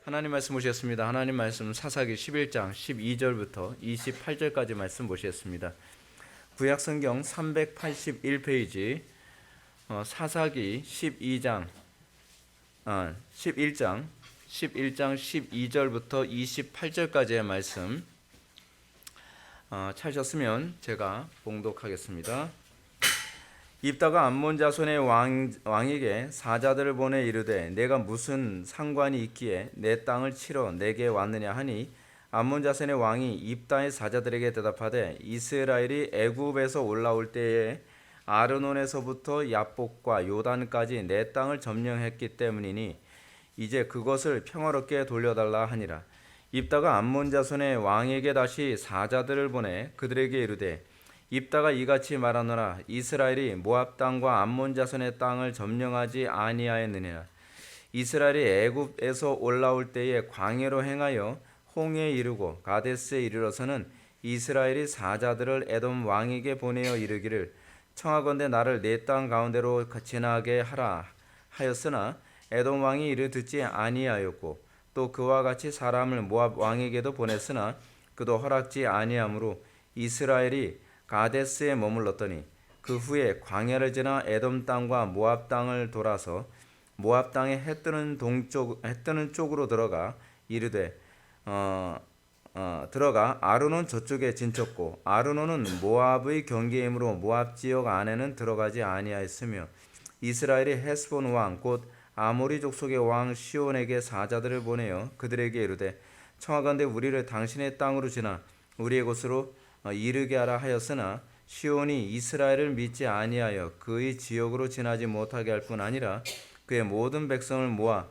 하나님 말씀 보시겠습니다. 하나님 말씀 사사기 11장 12절부터 28절까지 말씀 보시겠습니다. 구약성경 381페이지 사사기 11장 12절부터 28절까지의 말씀 찾으셨으면 제가 봉독하겠습니다. 입다가 암몬 자손의 왕에게 사자들을 보내 이르되 내가 무슨 상관이 있기에 내 땅을 치러 내게 왔느냐 하니 암몬 자손의 왕이 입다의 사자들에게 대답하되 이스라엘이 애굽에서 올라올 때에 아르논에서부터 야복과 요단까지 내 땅을 점령했기 때문이니 이제 그것을 평화롭게 돌려달라 하니라. 입다가 암몬 자손의 왕에게 다시 사자들을 보내 그들에게 이르되 입다가 이같이 말하노라. 이스라엘이 모압 땅과 암몬 자손의 땅을 점령하지 아니하였느니라. 이스라엘이 애굽에서 올라올 때에 광야로 행하여 홍해에 이르고 가데스에 이르러서는 이스라엘이 사자들을 에돔 왕에게 보내어 이르기를 청하건대 나를 내 땅 가운데로 지나게 하라 하였으나 에돔 왕이 이를 듣지 아니하였고 또 그와 같이 사람을 모압 왕에게도 보냈으나 그도 허락지 아니하므로 이스라엘이 가데스에 머물렀더니 그 후에 광야를 지나 에돔 땅과 모압 땅을 돌아서 모압 땅의 해 뜨는 쪽으로 들어가 이르되 들어가 아르논 저쪽에 진쳤고 아르논은 모압의 경계이므로 모압 지역 안에는 들어가지 아니하였으며 이스라엘이 헤스본 왕 곧 아모리 족속의 왕 시온에게 사자들을 보내어 그들에게 이르되 청하건대 우리를 당신의 땅으로 지나 우리의 곳으로 이르게 하라 하였으나 시온이 이스라엘을 믿지 아니하여 그의 지역으로 지나지 못하게 할 뿐 아니라 그의 모든 백성을 모아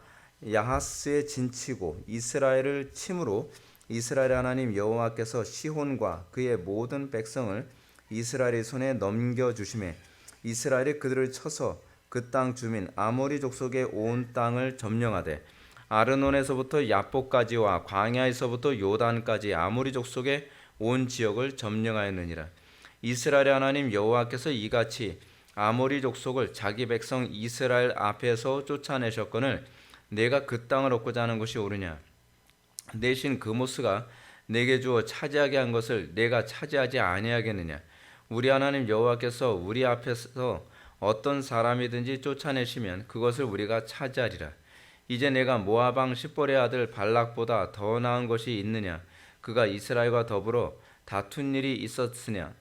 야하스에 진치고 이스라엘을 침으로 이스라엘 하나님 여호와께서 시혼과 그의 모든 백성을 이스라엘의 손에 넘겨주시매 이스라엘이 그들을 쳐서 그 땅 주민 아모리 족속의 온 땅을 점령하되 아르논에서부터 야복까지와 광야에서부터 요단까지 아모리 족속의 온 지역을 점령하였느니라. 이스라엘 하나님 여호와께서 이같이 아모리 족속을 자기 백성 이스라엘 앞에서 쫓아내셨거늘 내가 그 땅을 얻고자 하는 것이 옳으냐. 내 신 그모스가 내게 주어 차지하게 한 것을 내가 차지하지 아니하겠느냐. 우리 하나님 여호와께서 우리 앞에서 어떤 사람이든지 쫓아내시면 그것을 우리가 차지하리라. 이제 내가 모압 왕 십볼의 아들 발락보다 더 나은 것이 있느냐. 그가 이스라엘과 더불어 다툰 일이 있었느냐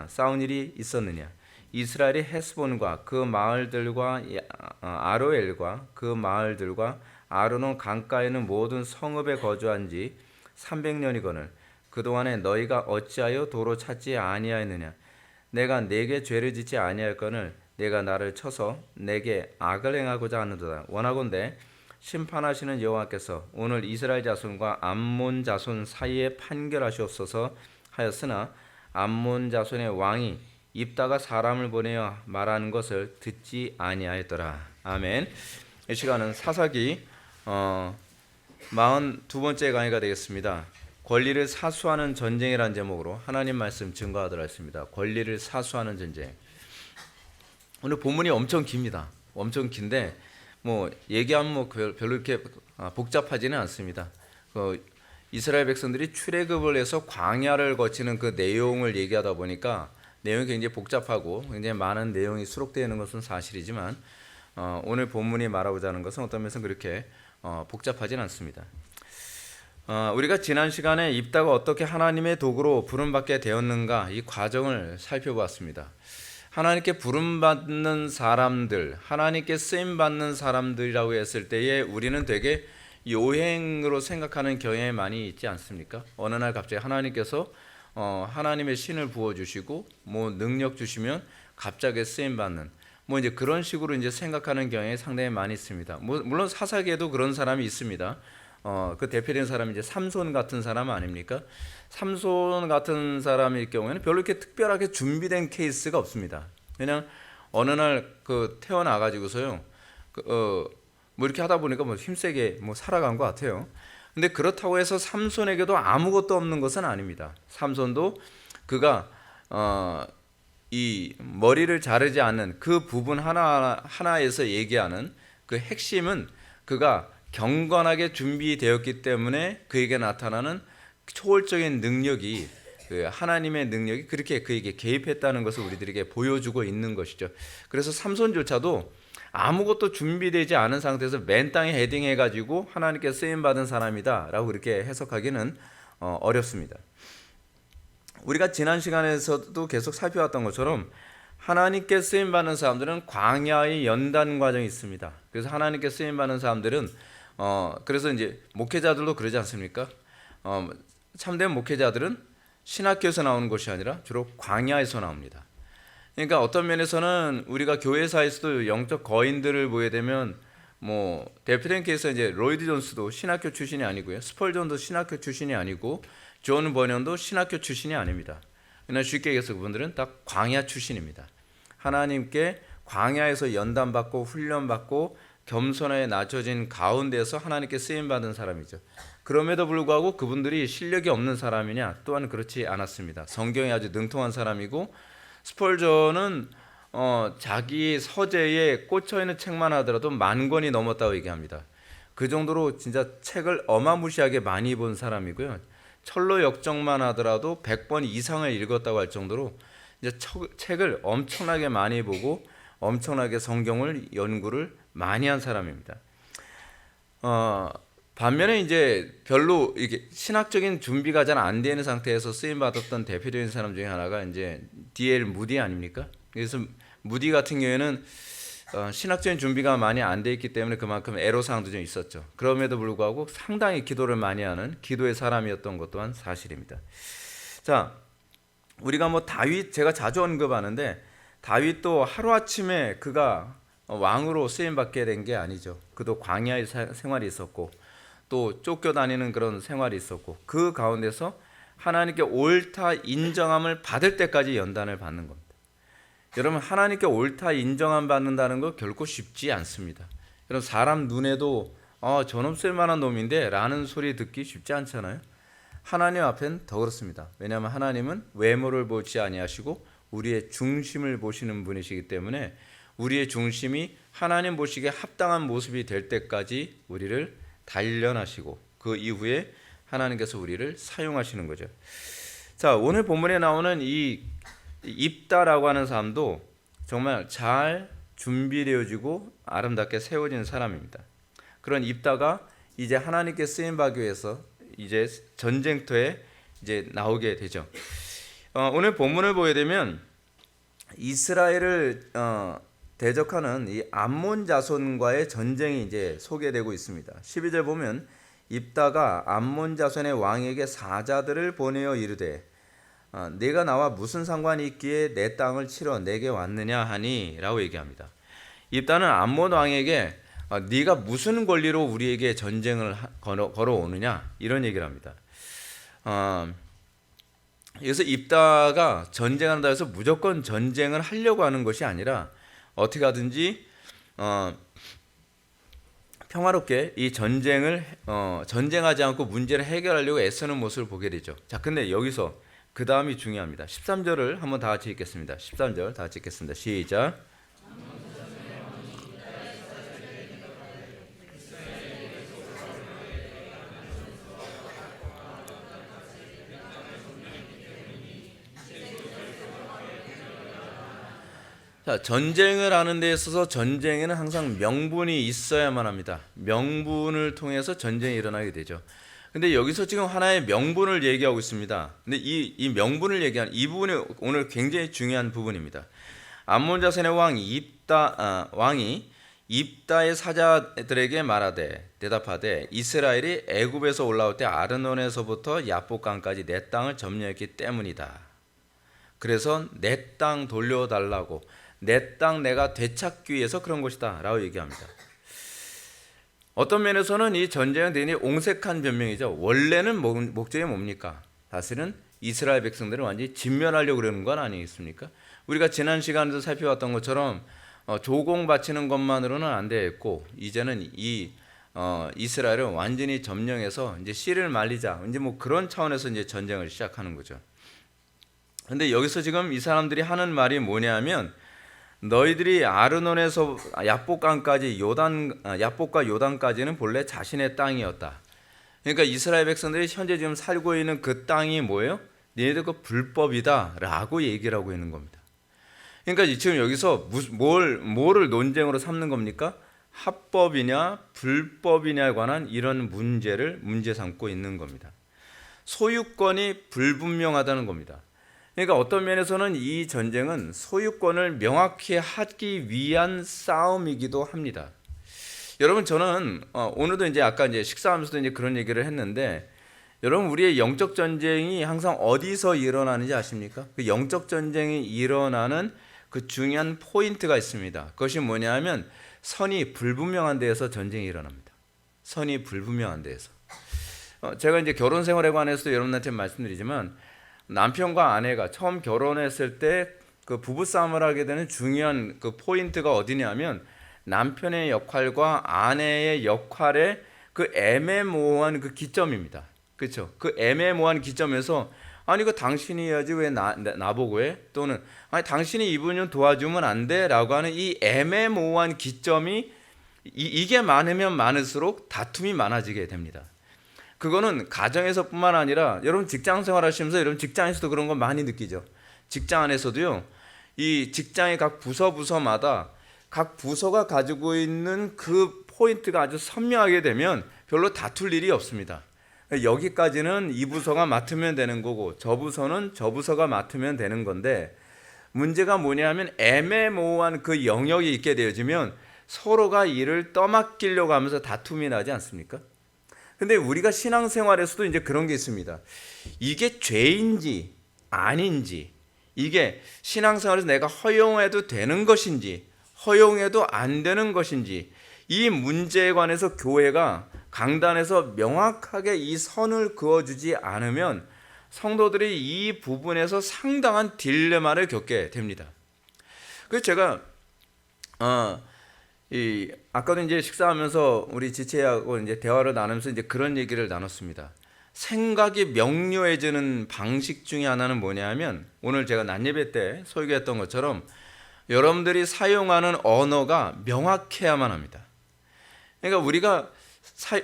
싸운 일이 있었느냐. 이스라엘이 헤스본과 그 마을들과 아로엘과 그 마을들과 아르논 강가에는 모든 성읍에 거주한 지 300년이거늘 그동안에 너희가 어찌하여 도로 찾지 아니하였느냐. 내가 내게 죄를 짓지 아니할거늘 내가 나를 쳐서 내게 악을 행하고자 하는도다. 원하건대 심판하시는 여호와께서 오늘 이스라엘 자손과 암몬 자손 사이에 판결하시옵소서 하였으나 암몬 자손의 왕이 입다가 사람을 보내어 말하는 것을 듣지 아니하였더라. 아멘. 이 시간은 사사기 42번째 강의가 되겠습니다. 권리를 사수하는 전쟁이라는 제목으로 하나님 말씀 증거하도록 하겠습니다. 권리를 사수하는 전쟁. 오늘 본문이 엄청 깁니다. 엄청 긴데 얘기하면 별로 이렇게 복잡하지는 않습니다. 이스라엘 백성들이 출애굽을 해서 광야를 거치는 그 내용을 얘기하다 보니까 내용이 굉장히 복잡하고 굉장히 많은 내용이 수록되어 있는 것은 사실이지만 오늘 본문이 말하고자 하는 것은 어떤 면에서 그렇게 복잡하지는 않습니다. 우리가 지난 시간에 입다가 어떻게 하나님의 도구로 부름받게 되었는가 이 과정을 살펴보았습니다. 하나님께 부름받는 사람들, 하나님께 쓰임받는 사람들이라고 했을 때에 우리는 되게 요행으로 생각하는 경향이 많이 있지 않습니까? 어느 날 갑자기 하나님께서 하나님의 신을 부어주시고 능력 주시면 갑자기 쓰임받는 이제 그런 식으로 이제 생각하는 경향이 상당히 많이 있습니다. 물론 사사기에도 그런 사람이 있습니다. 그 대표적인 사람이 이제 삼손 같은 사람 아닙니까? 삼손 같은 사람일 경우에는 별로 이렇게 특별하게 준비된 케이스가 없습니다. 그냥 어느 날 태어나 가지고서요, 이렇게 하다 보니까 힘세게 살아간 것 같아요. 근데 그렇다고 해서 삼손에게도 아무것도 없는 것은 아닙니다. 삼손도 그가 이 머리를 자르지 않는 그 부분 하나에서 얘기하는 그 핵심은 그가 경건하게 준비되었기 때문에 그에게 나타나는 초월적인 능력이, 그 하나님의 능력이 그렇게 그에게 개입했다는 것을 우리들에게 보여주고 있는 것이죠. 그래서 삼손조차도 아무것도 준비되지 않은 상태에서 맨 땅에 헤딩해가지고 하나님께 쓰임받은 사람이다라고 그렇게 해석하기는 어렵습니다. 우리가 지난 시간에서도 계속 살펴왔던 것처럼 하나님께 쓰임받는 사람들은 광야의 연단 과정이 있습니다. 그래서 하나님께 쓰임받는 사람들은 그래서 이제 목회자들도 그러지 않습니까? 참된 목회자들은 신학교에서 나오는 것이 아니라 주로 광야에서 나옵니다. 그러니까 어떤 면에서는 우리가 교회사에서도 영적 거인들을 보게 되면 뭐 대표된 케이스 이제 로이드 존스도 신학교 출신이 아니고요, 스펄전도 신학교 출신이 아니고, 존 버년도 신학교 출신이 아닙니다. 그러나 쉽게 얘기해서 그분들은 다 광야 출신입니다. 하나님께 광야에서 연단받고 훈련받고 겸손하게 낮춰진 가운데서 하나님께 쓰임받은 사람이죠. 그럼에도 불구하고 그분들이 실력이 없는 사람이냐? 또한 그렇지 않았습니다. 성경에 아주 능통한 사람이고, 스펄전은 자기 서재에 꽂혀있는 책만 하더라도 10,000권이 넘었다고 얘기합니다. 그 정도로 진짜 책을 어마무시하게 많이 본 사람이고요, 철로 역정만 하더라도 100번 이상을 읽었다고 할 정도로 이제 책을 엄청나게 많이 보고 엄청나게 성경을 연구를 많이 한 사람입니다. 반면에 이제 별로 이게 신학적인 준비가 잘 안 되는 상태에서 쓰임 받았던 대표적인 사람 중에 하나가 이제 D.L. 무디 아닙니까? 그래서 무디 같은 경우에는 신학적인 준비가 많이 안 돼 있기 때문에 그만큼 애로사항도 좀 있었죠. 그럼에도 불구하고 상당히 기도를 많이 하는 기도의 사람이었던 것 또한 사실입니다. 자, 우리가 뭐 다윗, 제가 자주 언급하는데 다윗도 하루아침에 그가 왕으로 쓰임받게 된 게 아니죠. 그도 광야의 생활이 있었고 또 쫓겨다니는 그런 생활이 있었고, 그 가운데서 하나님께 옳다 인정함을 받을 때까지 연단을 받는 겁니다. 여러분, 하나님께 옳다 인정함 받는다는 거 결코 쉽지 않습니다. 여러분, 사람 눈에도 저놈 쓸만한 놈인데 라는 소리 듣기 쉽지 않잖아요. 하나님 앞엔 더 그렇습니다. 왜냐하면 하나님은 외모를 보지 아니하시고 우리의 중심을 보시는 분이시기 때문에 우리의 중심이 하나님 보시기에 합당한 모습이 될 때까지 우리를 단련하시고 그 이후에 하나님께서 우리를 사용하시는 거죠. 자, 오늘 본문에 나오는 이 입다라고 하는 사람도 정말 잘 준비되어지고 아름답게 세워진 사람입니다. 그런 입다가 이제 하나님께 쓰임 받기 위해서 이제 전쟁터에 이제 나오게 되죠. 오늘 본문을 보게 되면 이스라엘을 대적하는 이 암몬 자손과의 전쟁이 이제 소개되고 있습니다. 12절 보면 입다가 암몬 자손의 왕에게 사자들을 보내어 이르되 네가 나와 무슨 상관이 있기에 내 땅을 치러 내게 왔느냐 하니 라고 얘기합니다. 입다는 암몬 왕에게 네가 무슨 권리로 우리에게 전쟁을 걸어오느냐 이런 얘기를 합니다. 그래서 입다가 전쟁한다 해서 무조건 전쟁을 하려고 하는 것이 아니라 어떻게 하든지 평화롭게 이 전쟁을 전쟁하지 않고 문제를 해결하려고 애쓰는 모습을 보게 되죠. 자, 근데 여기서 그 다음이 중요합니다. 13절을 한번 다 같이 읽겠습니다. 13절 다 같이 읽겠습니다. 시작. 자, 전쟁을 하는 데 있어서 전쟁에는 항상 명분이 있어야만 합니다. 명분을 통해서 전쟁이 일어나게 되죠. 근데 여기서 지금 하나의 명분을 얘기하고 있습니다. 근데 이 명분을 얘기하는 이 부분이 오늘 굉장히 중요한 부분입니다. 암몬 자손의 왕이 입다의 사자들에게 말하되 대답하되 이스라엘이 애굽에서 올라올 때 아르논에서부터 야복강까지 내 땅을 점령했기 때문이다. 그래서 내 땅 돌려달라고, 내 땅 내가 되찾기 위해서 그런 것이다 라고 얘기합니다. 어떤 면에서는 이 전쟁은 대단히 옹색한 변명이죠. 원래는 목적이 뭡니까? 사실은 이스라엘 백성들을 완전히 진멸하려고 그러는 건 아니겠습니까? 우리가 지난 시간에도 살펴봤던 것처럼 조공 바치는 것만으로는 안 되겠고, 이제는 이 이스라엘을 완전히 점령해서 이제 씨를 말리자, 이제 뭐 그런 차원에서 이제 전쟁을 시작하는 거죠. 근데 여기서 지금 이 사람들이 하는 말이 뭐냐면 너희들이 아르논에서 야복강까지 야복과 요단까지는 본래 자신의 땅이었다. 그러니까 이스라엘 백성들이 현재 지금 살고 있는 그 땅이 뭐예요? 너희들 그 불법이다라고 얘기를 하고 있는 겁니다. 그러니까 지금 여기서 뭐를 논쟁으로 삼는 겁니까? 합법이냐 불법이냐에 관한 이런 문제 삼고 있는 겁니다. 소유권이 불분명하다는 겁니다. 그러니까 어떤 면에서는 이 전쟁은 소유권을 명확히 하기 위한 싸움이기도 합니다. 여러분, 저는 오늘도 이제 아까 이제 식사하면서도 이제 그런 얘기를 했는데, 여러분, 우리의 영적 전쟁이 항상 어디서 일어나는지 아십니까? 그 영적 전쟁이 일어나는 그 중요한 포인트가 있습니다. 그것이 뭐냐면 선이 불분명한 데에서 전쟁이 일어납니다. 선이 불분명한 데에서. 제가 이제 결혼 생활에 관해서도 여러분한테 말씀드리지만, 남편과 아내가 처음 결혼했을 때 그 부부 싸움을 하게 되는 중요한 그 포인트가 어디냐면 남편의 역할과 아내의 역할의 그 애매모호한 그 기점입니다. 그렇죠? 그 애매모호한 기점에서 아니 그 당신이 해야지 왜 나보고 해? 또는 아니 당신이 이분은 도와주면 안 돼? 라고 하는 이 애매모호한 기점이 이게 많으면 많을수록 다툼이 많아지게 됩니다. 그거는 가정에서뿐만 아니라 여러분 직장 생활하시면서 여러분 직장에서도 그런 거 많이 느끼죠. 직장 안에서도요. 이 직장의 각 부서마다 각 부서가 가지고 있는 그 포인트가 아주 선명하게 되면 별로 다툴 일이 없습니다. 여기까지는 이 부서가 맡으면 되는 거고 저 부서는 저 부서가 맡으면 되는 건데, 문제가 뭐냐면 애매모호한 그 영역이 있게 되어지면 서로가 일을 떠맡기려고 하면서 다툼이 나지 않습니까? 근데 우리가 신앙생활에서도 이제 그런 게 있습니다. 이게 죄인지 아닌지, 이게 신앙생활에서 내가 허용해도 되는 것인지 허용해도 안 되는 것인지, 이 문제에 관해서 교회가 강단에서 명확하게 이 선을 그어주지 않으면 성도들이 이 부분에서 상당한 딜레마를 겪게 됩니다. 그래서 제가 아까도 이제 식사하면서 우리 지체하고 이제 대화를 나누면서 이제 그런 얘기를 나눴습니다. 생각이 명료해지는 방식 중에 하나는 뭐냐면, 오늘 제가 낮예배 때 설교했던 것처럼 여러분들이 사용하는 언어가 명확해야만 합니다. 그러니까 우리가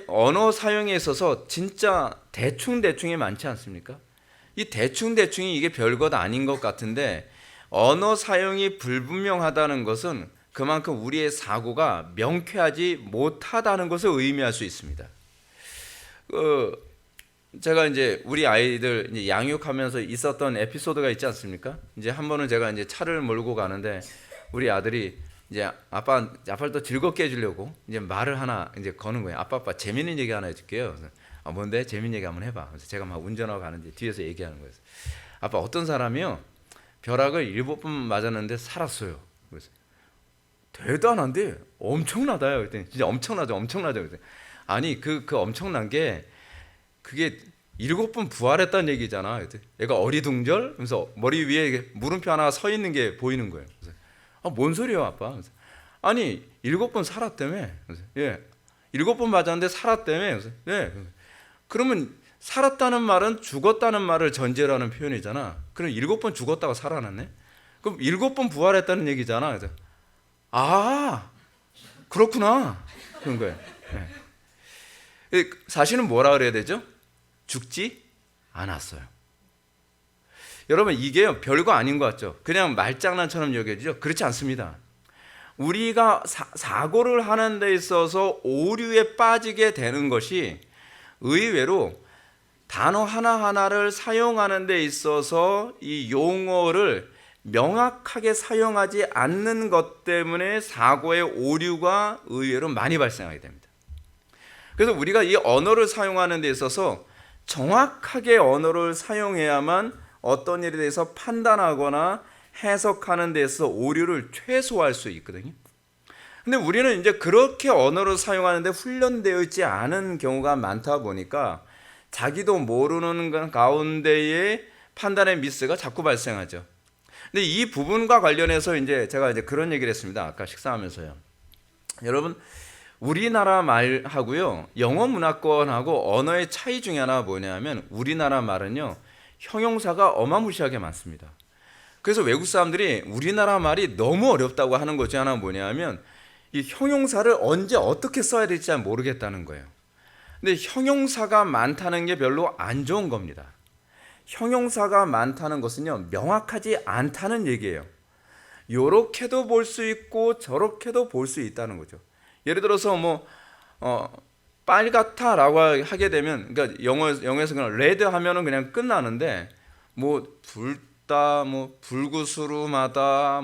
언어 사용에 있어서 진짜 대충이 많지 않습니까? 이 대충이 이게 별것 아닌 것 같은데, 언어 사용이 불분명하다는 것은 그만큼 우리의 사고가 명쾌하지 못하다는 것을 의미할 수 있습니다. 제가 이제 우리 아이들 이제 양육하면서 있었던 에피소드가 있지 않습니까? 이제 한 번은 제가 이제 차를 몰고 가는데 우리 아들이 이제 아빠를 또 즐겁게 해주려고 이제 말을 하나 이제 거는 거예요. 아빠 재밌는 얘기 하나 해줄게요. 뭔데? 재밌는 얘기 한번 해봐. 그래서 제가 막 운전하고 가는데 뒤에서 얘기하는 거예요. 아빠, 어떤 사람이요 벼락을 7번 맞았는데 살았어요. 그래서 대단한데 엄청나다요. 그랬더니 진짜 엄청나죠. 그랬더니 아니 그 엄청난 게 그게 7번 부활했다는 얘기잖아. 얘가 어리둥절? 그래서 머리 위에 물음표 하나 서 있는 게 보이는 거예요. 그래서 뭔 소리야 아빠? 그래서 아니 7번 살았다며. 그래서 예, 7번 맞았는데 살았다며. 그래서 예, 그러면 살았다는 말은 죽었다는 말을 전제로 하는 표현이잖아. 그럼 7번 죽었다가 살아났네? 그럼 7번 부활했다는 얘기잖아. 그래서 그렇구나 그런 거예요. 예. 사실은 뭐라 그래야 되죠? 죽지 않았어요. 여러분, 이게 별거 아닌 것 같죠? 그냥 말장난처럼 여겨지죠? 그렇지 않습니다. 우리가 사고를 하는 데 있어서 오류에 빠지게 되는 것이 의외로 단어 하나하나를 사용하는 데 있어서 이 용어를 명확하게 사용하지 않는 것 때문에 사고의 오류가 의외로 많이 발생하게 됩니다. 그래서 우리가 이 언어를 사용하는 데 있어서 정확하게 언어를 사용해야만 어떤 일에 대해서 판단하거나 해석하는 데 있어서 오류를 최소화할 수 있거든요. 근데 우리는 이제 그렇게 언어를 사용하는데 훈련되어 있지 않은 경우가 많다 보니까 자기도 모르는 가운데에 판단의 미스가 자꾸 발생하죠. 근데 이 부분과 관련해서 이제 제가 이제 그런 얘기를 했습니다. 아까 식사하면서요. 여러분, 우리나라 말하고요, 영어 문화권하고 언어의 차이 중에 하나 뭐냐면, 우리나라 말은요 형용사가 어마무시하게 많습니다. 그래서 외국 사람들이 우리나라 말이 너무 어렵다고 하는 것 중 하나는 뭐냐면 이 형용사를 언제 어떻게 써야 될지 잘 모르겠다는 거예요. 근데 형용사가 많다는 게 별로 안 좋은 겁니다. 형용사가 많다는 것은요, 명확하지 않다는 얘기예요. 요렇게도 볼 수 있고 저렇게도 볼 수 있다는 거죠. 예를 들어서 빨갛다라고 하게 되면, 그러니까 영어에서 그냥 레드 하면은 그냥 끝나는데, 붉다, 불구스름하다,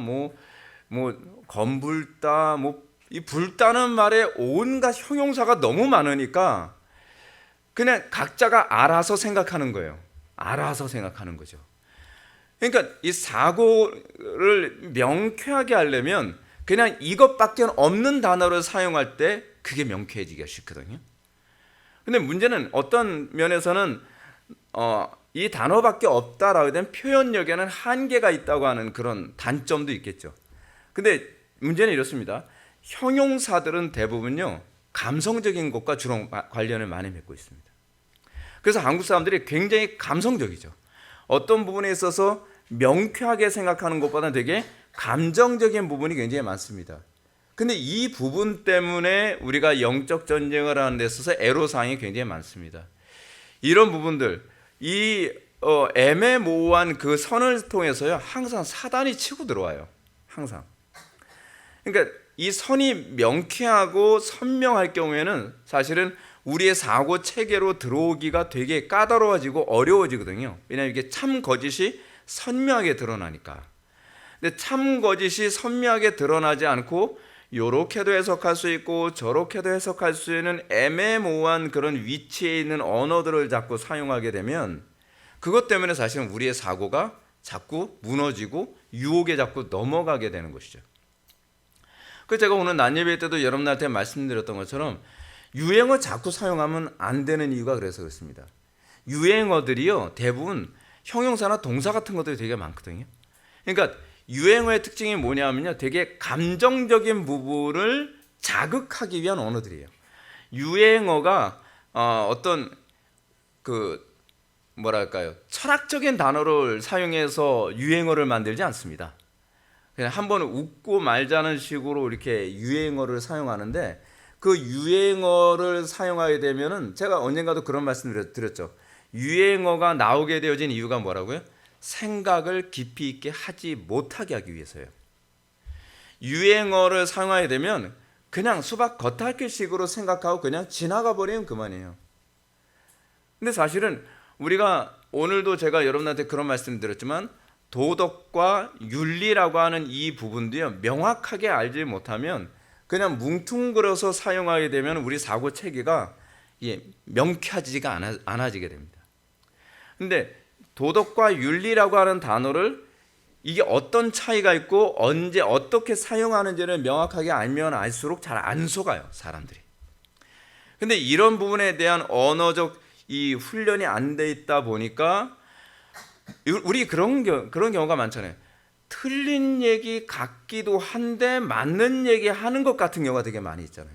검붉다, 이 붉다는 말에 온갖 형용사가 너무 많으니까 그냥 각자가 알아서 생각하는 거예요. 알아서 생각하는 거죠. 그러니까 이 사고를 명쾌하게 하려면 그냥 이것밖에 없는 단어를 사용할 때 그게 명쾌해지기가 쉽거든요. 근데 문제는 어떤 면에서는 이 단어밖에 없다라고 된 표현력에는 한계가 있다고 하는 그런 단점도 있겠죠. 근데 문제는 이렇습니다. 형용사들은 대부분요, 감성적인 것과 주로 관련을 많이 맺고 있습니다. 그래서 한국 사람들이 굉장히 감성적이죠. 어떤 부분에 있어서 명쾌하게 생각하는 것보다는 되게 감정적인 부분이 굉장히 많습니다. 근데 이 부분 때문에 우리가 영적 전쟁을 하는 데 있어서 애로사항이 굉장히 많습니다. 이런 부분들, 이 애매모호한 그 선을 통해서요, 항상 사단이 치고 들어와요. 항상. 그러니까 이 선이 명쾌하고 선명할 경우에는 사실은 우리의 사고 체계로 들어오기가 되게 까다로워지고 어려워지거든요. 왜냐하면 이게 참 거짓이 선명하게 드러나니까. 근데 참 거짓이 선명하게 드러나지 않고 요렇게도 해석할 수 있고 저렇게도 해석할 수 있는 애매모호한 그런 위치에 있는 언어들을 자꾸 사용하게 되면 그것 때문에 사실은 우리의 사고가 자꾸 무너지고 유혹에 자꾸 넘어가게 되는 것이죠. 그래서 제가 오늘 난예배 때도 여러분들한테 말씀드렸던 것처럼 유행어 자꾸 사용하면 안 되는 이유가 그래서 그렇습니다. 유행어들이요, 대부분 형용사나 동사 같은 것들이 되게 많거든요. 그러니까 유행어의 특징이 뭐냐면요, 되게 감정적인 부분을 자극하기 위한 언어들이에요. 유행어가 어떤 철학적인 단어를 사용해서 유행어를 만들지 않습니다. 그냥 한번 웃고 말자는 식으로 이렇게 유행어를 사용하는데, 그 유행어를 사용하게 되면은 제가 언젠가도 그런 말씀을 드렸죠. 유행어가 나오게 되어진 이유가 뭐라고요? 생각을 깊이 있게 하지 못하게 하기 위해서요. 유행어를 사용하게 되면 그냥 수박 겉핥기식으로 생각하고 그냥 지나가 버리면 그만이에요. 근데 사실은 우리가 오늘도 제가 여러분한테 그런 말씀 드렸지만 도덕과 윤리라고 하는 이 부분도요, 명확하게 알지 못하면 그냥 뭉퉁그려서 사용하게 되면 우리 사고 체계가 명쾌하지가 않아지게 됩니다. 근데 도덕과 윤리라고 하는 단어를 이게 어떤 차이가 있고 언제 어떻게 사용하는지를 명확하게 알면 알수록 잘 안 속아요, 사람들이. 근데 이런 부분에 대한 언어적 이 훈련이 안 돼 있다 보니까 우리 그런 경우가 많잖아요. 틀린 얘기 같기도 한데 맞는 얘기 하는 것 같은 경우가 되게 많이 있잖아요.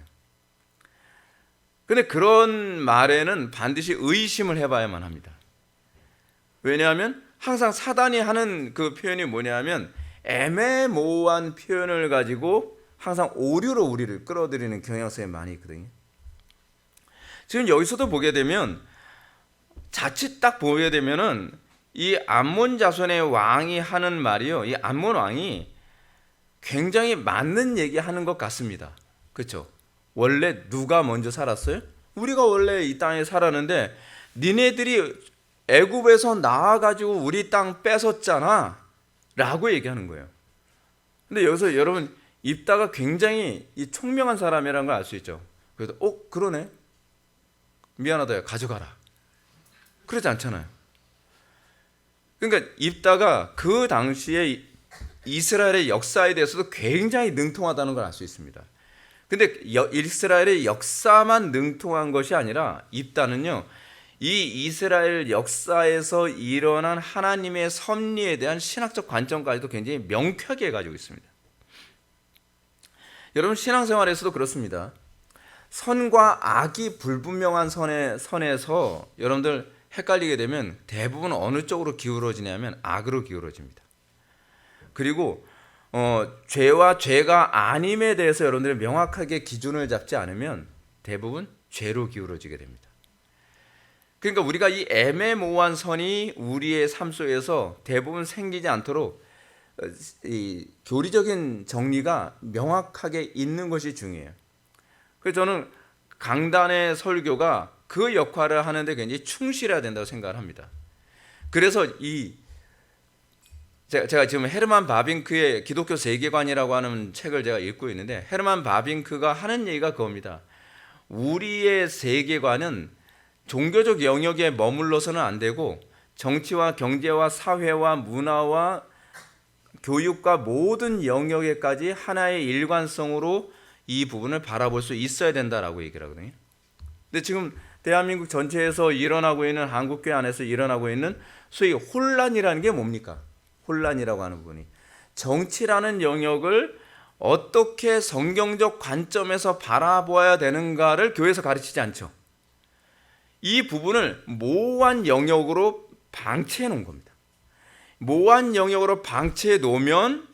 근데 그런 말에는 반드시 의심을 해봐야만 합니다. 왜냐하면 항상 사단이 하는 그 표현이 뭐냐면 애매모호한 표현을 가지고 항상 오류로 우리를 끌어들이는 경향성이 많이 있거든요. 지금 여기서도 보게 되면 자칫 딱 보게 되면은 이 암몬 자손의 왕이 하는 말이요, 이 암몬 왕이 굉장히 맞는 얘기하는 것 같습니다. 그렇죠? 원래 누가 먼저 살았어요? 우리가 원래 이 땅에 살았는데 니네들이 애굽에서 나와가지고 우리 땅 뺏었잖아 라고 얘기하는 거예요. 근데 여기서 여러분 입다가 굉장히 이 총명한 사람이라는 걸 알 수 있죠. 그래서 그러네, 미안하다, 가져가라, 그러지 않잖아요. 그러니까 입다가 그 당시에 이스라엘의 역사에 대해서도 굉장히 능통하다는 걸 알 수 있습니다. 근데 이스라엘의 역사만 능통한 것이 아니라 입다는요, 이 이스라엘 역사에서 일어난 하나님의 섭리에 대한 신학적 관점까지도 굉장히 명쾌하게 가지고 있습니다. 여러분 신앙생활에서도 그렇습니다. 선과 악이 불분명한 선에서 여러분들 헷갈리게 되면 대부분 어느 쪽으로 기울어지냐면 악으로 기울어집니다. 그리고 죄와 죄가 아님에 대해서 여러분들이 명확하게 기준을 잡지 않으면 대부분 죄로 기울어지게 됩니다. 그러니까 우리가 이 애매모호한 선이 우리의 삶 속에서 대부분 생기지 않도록 이 교리적인 정리가 명확하게 있는 것이 중요해요. 그래서 저는 강단의 설교가 그 역할을 하는데 굉장히 충실해야 된다고 생각을 합니다. 그래서 제가 지금 헤르만 바빙크의 기독교 세계관이라고 하는 책을 제가 읽고 있는데, 헤르만 바빙크가 하는 얘기가 그겁니다. 우리의 세계관은 종교적 영역에 머물러서는 안 되고 정치와 경제와 사회와 문화와 교육과 모든 영역에까지 하나의 일관성으로 이 부분을 바라볼 수 있어야 된다라고 얘기를 하거든요. 근데 지금 대한민국 전체에서 일어나고 있는, 한국교회 안에서 일어나고 있는 소위 혼란이라는 게 뭡니까? 혼란이라고 하는 부분이 정치라는 영역을 어떻게 성경적 관점에서 바라보아야 되는가를 교회에서 가르치지 않죠. 이 부분을 모호한 영역으로 방치해 놓은 겁니다. 모호한 영역으로 방치해 놓으면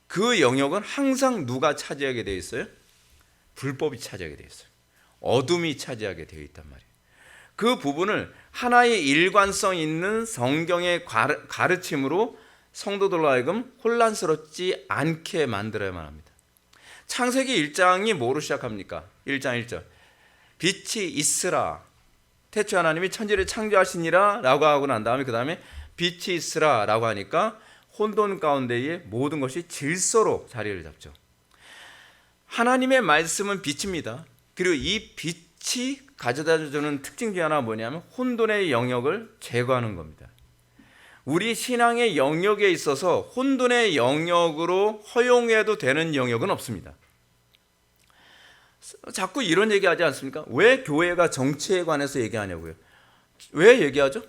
그 영역은 항상 누가 차지하게 되어 있어요? 불법이 차지하게 되어 있어요. 어둠이 차지하게 되어 있단 말이에요. 그 부분을 하나의 일관성 있는 성경의 가르침으로 성도들로 하여금 혼란스럽지 않게 만들어야만 합니다. 창세기 1장이 뭐로 시작합니까? 1장 1절 빛이 있으라, 태초에 하나님이 천지를 창조하시니라 라고 하고 난 다음에 그 다음에 빛이 있으라 라고 하니까 혼돈 가운데에 모든 것이 질서로 자리를 잡죠. 하나님의 말씀은 빛입니다. 그리고 이 빛이 가져다주는 특징 중에 하나가 뭐냐면 혼돈의 영역을 제거하는 겁니다. 우리 신앙의 영역에 있어서 혼돈의 영역으로 허용해도 되는 영역은 없습니다. 자꾸 이런 얘기하지 않습니까? 왜 교회가 정치에 관해서 얘기하냐고요. 왜 얘기하죠?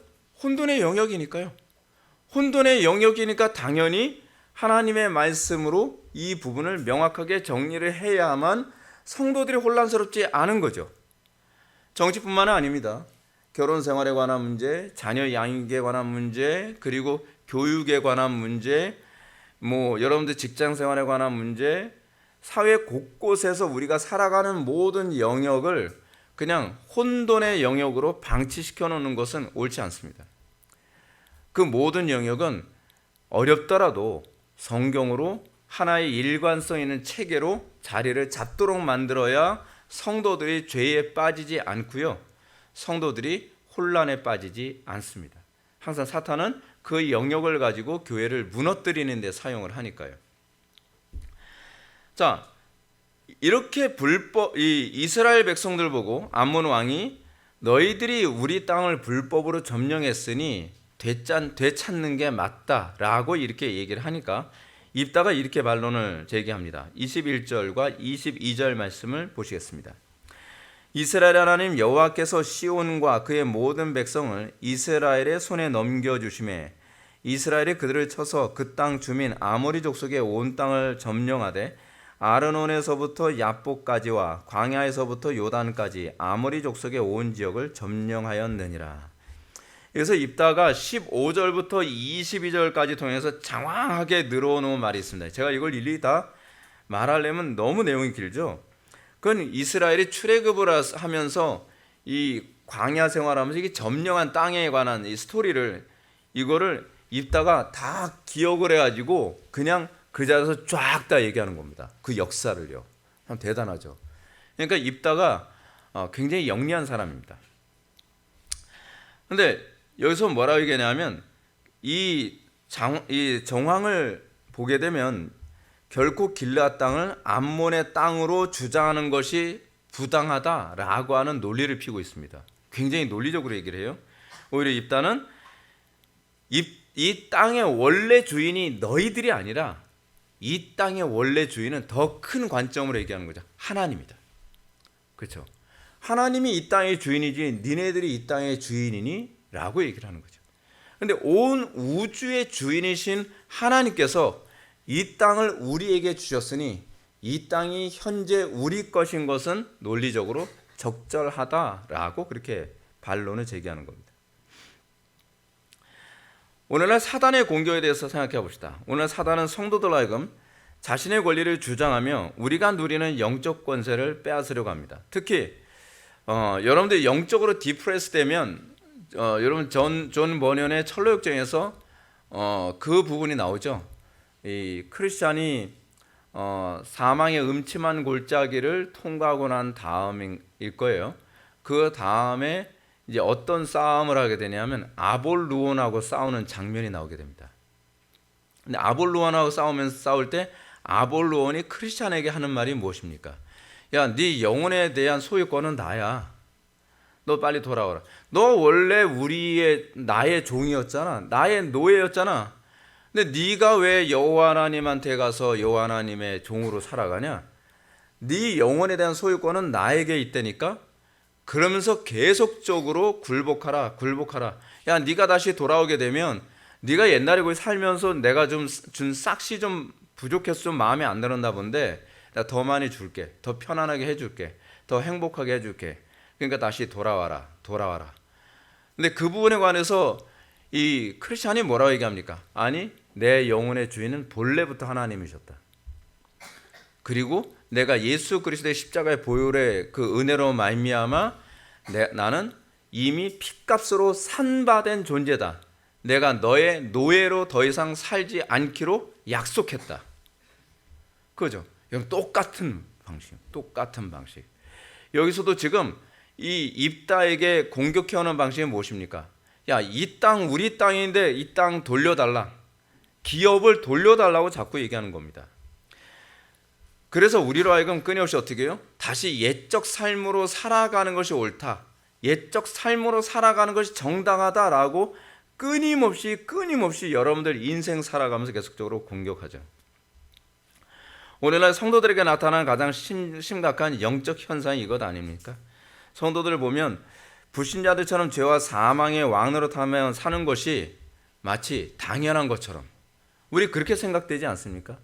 혼돈의 영역이니까요. 혼돈의 영역이니까 당연히 하나님의 말씀으로 이 부분을 명확하게 정리를 해야만 성도들이 혼란스럽지 않은 거죠. 정치뿐만 아닙니다. 결혼 생활에 관한 문제, 자녀 양육에 관한 문제, 그리고 교육에 관한 문제, 여러분들 직장 생활에 관한 문제, 사회 곳곳에서 우리가 살아가는 모든 영역을 그냥 혼돈의 영역으로 방치시켜 놓는 것은 옳지 않습니다. 그 모든 영역은 어렵더라도 성경으로 하나의 일관성 있는 체계로 자리를 잡도록 만들어야 성도들이 죄에 빠지지 않고요, 성도들이 혼란에 빠지지 않습니다. 항상 사탄은 그 영역을 가지고 교회를 무너뜨리는 데 사용을 하니까요. 자, 이렇게 이 이스라엘 백성들 보고 암몬 왕이 너희들이 우리 땅을 불법으로 점령했으니 되찾는 게 맞다라고 이렇게 얘기를 하니까 입다가 이렇게 반론을 제기합니다. 21절과 22절 말씀을 보시겠습니다. 이스라엘 하나님 여호와께서 시온과 그의 모든 백성을 이스라엘의 손에 넘겨주심에 이스라엘이 그들을 쳐서 그 땅 주민 아모리 족속의 온 땅을 점령하되 아르논에서부터 야복까지와 광야에서부터 요단까지 아모리 족속의 온 지역을 점령하였느니라. 그래서 입다가 15절부터 22절까지 통해서 장황하게 늘어놓은 말이 있습니다. 제가 이걸 일일이 다 말하려면 너무 내용이 길죠. 그건 이스라엘이 출애굽을 하면서 이 광야 생활하면서 이게 점령한 땅에 관한 이 스토리를, 이거를 입다가 다 기억을 해가지고 그냥 그 자리에서 쫙 다 얘기하는 겁니다. 그 역사를요. 참 대단하죠. 그러니까 입다가 굉장히 영리한 사람입니다. 근데 여기서 뭐라고 얘기하냐면 이 정황을 보게 되면 결코 길르앗 땅을 암몬의 땅으로 주장하는 것이 부당하다라고 하는 논리를 피고 있습니다. 굉장히 논리적으로 얘기를 해요. 오히려 입다는 이 땅의 원래 주인이 너희들이 아니라 이 땅의 원래 주인은 더 큰 관점으로 얘기하는 거죠. 하나님이다. 그렇죠? 하나님이 이 땅의 주인이지 니네들이 이 땅의 주인이니? 라고 얘기를 하는 거죠. 그런데 온 우주의 주인이신 하나님께서 이 땅을 우리에게 주셨으니 이 땅이 현재 우리 것인 것은 논리적으로 적절하다라고 그렇게 반론을 제기하는 겁니다. 오늘날 사단의 공격에 대해서 생각해 봅시다. 오늘 사단은 성도들 하여금 자신의 권리를 주장하며 우리가 누리는 영적 권세를 빼앗으려고 합니다. 특히 여러분들이 영적으로 디프레스 되면 여러분 존 버년의 철로역정에서 그 부분이 나오죠. 이 크리스찬이 사망의 음침한 골짜기를 통과하고 난 다음일 거예요. 그 다음에 이제 어떤 싸움을 하게 되냐면 아볼루온하고 싸우는 장면이 나오게 됩니다. 근데 아볼루온하고 싸울 때 아볼루온이 크리스찬에게 하는 말이 무엇입니까? 야, 네 영혼에 대한 소유권은 나야. 너 빨리 돌아오라. 너 원래 나의 종이었잖아. 나의 노예였잖아. 근데 네가 왜 여호와 하나님한테 가서 여호와 하나님의 종으로 살아가냐? 네 영혼에 대한 소유권은 나에게 있다니까. 그러면서 계속적으로 굴복하라. 야, 네가 다시 돌아오게 되면 네가 옛날에 거기 살면서 내가 좀 준 싹시 좀 부족해서 좀 마음에 안 들었나 본데 나 더 많이 줄게. 더 편안하게 해줄게. 더 행복하게 해줄게. 그러니까 다시 돌아와라. 근데 그 부분에 관해서 이 크리스찬이 뭐라고 얘기합니까? 아니, 내 영혼의 주인은 본래부터 하나님이셨다. 그리고 내가 예수 그리스도의 십자가의 보혈의 그 은혜로 말미암아 나는 이미 핏값으로 산바된 존재다. 내가 너의 노예로 더 이상 살지 않기로 약속했다. 그죠? 여러분 똑같은 방식. 여기서도 지금 이 입다에게 공격해오는 방식이 무엇입니까? 야, 이 땅 우리 땅인데 이 땅 돌려달라. 기업을 돌려달라고 자꾸 얘기하는 겁니다. 그래서 우리로 하여금 끊임없이 어떻게 해요? 다시 옛적 삶으로 살아가는 것이 옳다. 옛적 삶으로 살아가는 것이 정당하다라고 끊임없이 여러분들 인생 살아가면서 계속적으로 공격하죠. 오늘날 성도들에게 나타나는 가장 심각한 영적 현상이 이것 아닙니까? 성도들을 보면 불신자들처럼 죄와 사망의 왕으로 타며 사는 것이 마치 당연한 것처럼 우리 그렇게 생각되지 않습니까?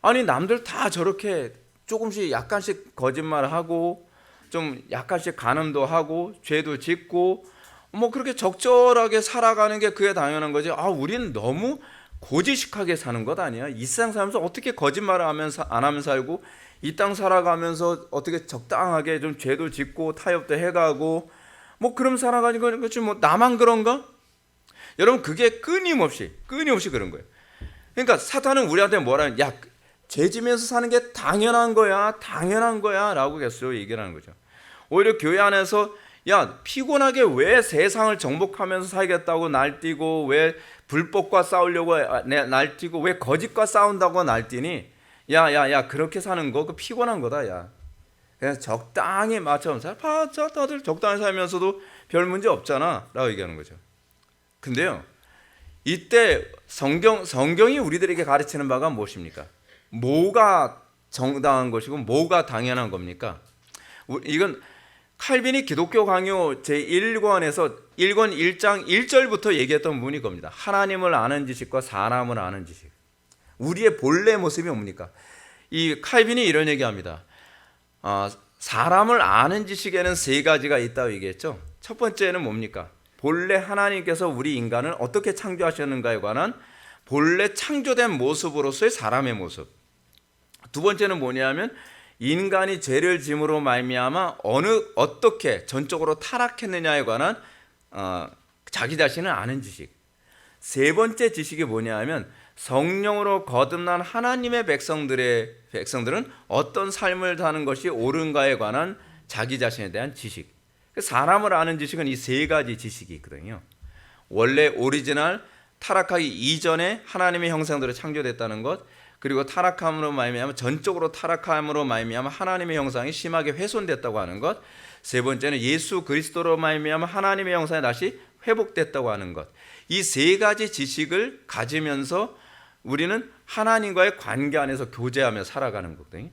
아니, 남들 다 저렇게 조금씩 약간씩 거짓말하고 좀 약간씩 간음도 하고 죄도 짓고 뭐 그렇게 적절하게 살아가는 게 그게 당연한 거지. 우리는 너무 고지식하게 사는 것 아니야? 이 세상 살면서 어떻게 거짓말을 안 하면서 살고 이 땅 살아가면서 어떻게 적당하게 좀 죄도 짓고 타협도 해가고 뭐 그럼 살아가는 거지. 뭐 나만 그런가? 여러분, 그게 끊임없이 그런 거예요. 그러니까 사탄은 우리한테 뭐라는, 야, 죄 지면서 사는 게 당연한 거야 라고 계속 얘기를 하는 거죠. 오히려 교회 안에서 야, 피곤하게 왜 세상을 정복하면서 살겠다고 날뛰고, 왜 불법과 싸우려고 날뛰고, 왜 거짓과 싸운다고 날뛰니? 야, 그렇게 사는 거 그 피곤한 거다. 야, 그냥 적당히 맞춰서 살아. 다들 적당히 살면서도 별 문제 없잖아 라고 얘기하는 거죠. 근데요, 이때 성경이 우리들에게 가르치는 바가 무엇입니까? 뭐가 정당한 것이고 뭐가 당연한 겁니까? 이건 칼빈이 기독교 강요 제1권에서 1권 1장 1절부터 얘기했던 부분이 겁니다. 하나님을 아는 지식과 사람을 아는 지식. 우리의 본래 모습이 뭡니까? 이 칼빈이 이런 얘기합니다. 사람을 아는 지식에는 세 가지가 있다고 얘기했죠. 첫 번째는 뭡니까? 본래 하나님께서 우리 인간을 어떻게 창조하셨는가에 관한 본래 창조된 모습으로서의 사람의 모습. 두 번째는 뭐냐면 인간이 죄를 짐으로 말미암아 어떻게 전적으로 타락했느냐에 관한 자기 자신을 아는 지식. 세 번째 지식이 뭐냐면 성령으로 거듭난 하나님의 백성들은 어떤 삶을 사는 것이 옳은가에 관한 자기 자신에 대한 지식. 사람을 아는 지식은 이 세 가지 지식이 있거든요. 원래 오리지널 타락하기 이전에 하나님의 형상대로 창조됐다는 것, 그리고 타락함으로 말미암아 전적으로 타락함으로 말미암아 하나님의 형상이 심하게 훼손됐다고 하는 것, 세 번째는 예수 그리스도로 말미암아 하나님의 형상이 다시 회복됐다고 하는 것. 이 세 가지 지식을 가지면서 우리는 하나님과의 관계 안에서 교제하며 살아가는 거거든요.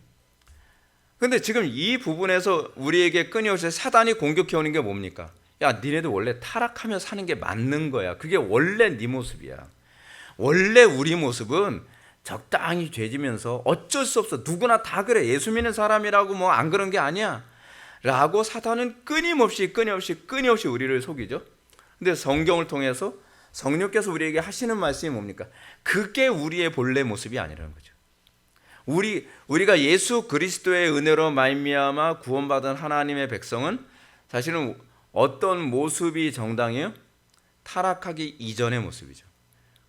그런데 지금 이 부분에서 우리에게 끊임없이 사단이 공격해 오는 게 뭡니까? 야, 니네들 원래 타락하며 사는 게 맞는 거야. 그게 원래 네 모습이야. 원래 우리 모습은 적당히 죄지면서 어쩔 수 없어. 누구나 다 그래. 예수 믿는 사람이라고 뭐 안 그런 게 아니야 라고 사탄은 끊임없이 우리를 속이죠. 근데 성경을 통해서 성령께서 우리에게 하시는 말씀이 뭡니까? 그게 우리의 본래 모습이 아니라는 거죠. 우리가 예수 그리스도의 은혜로 말미암아 구원받은 하나님의 백성은 사실은 어떤 모습이 정당해요? 타락하기 이전의 모습이죠.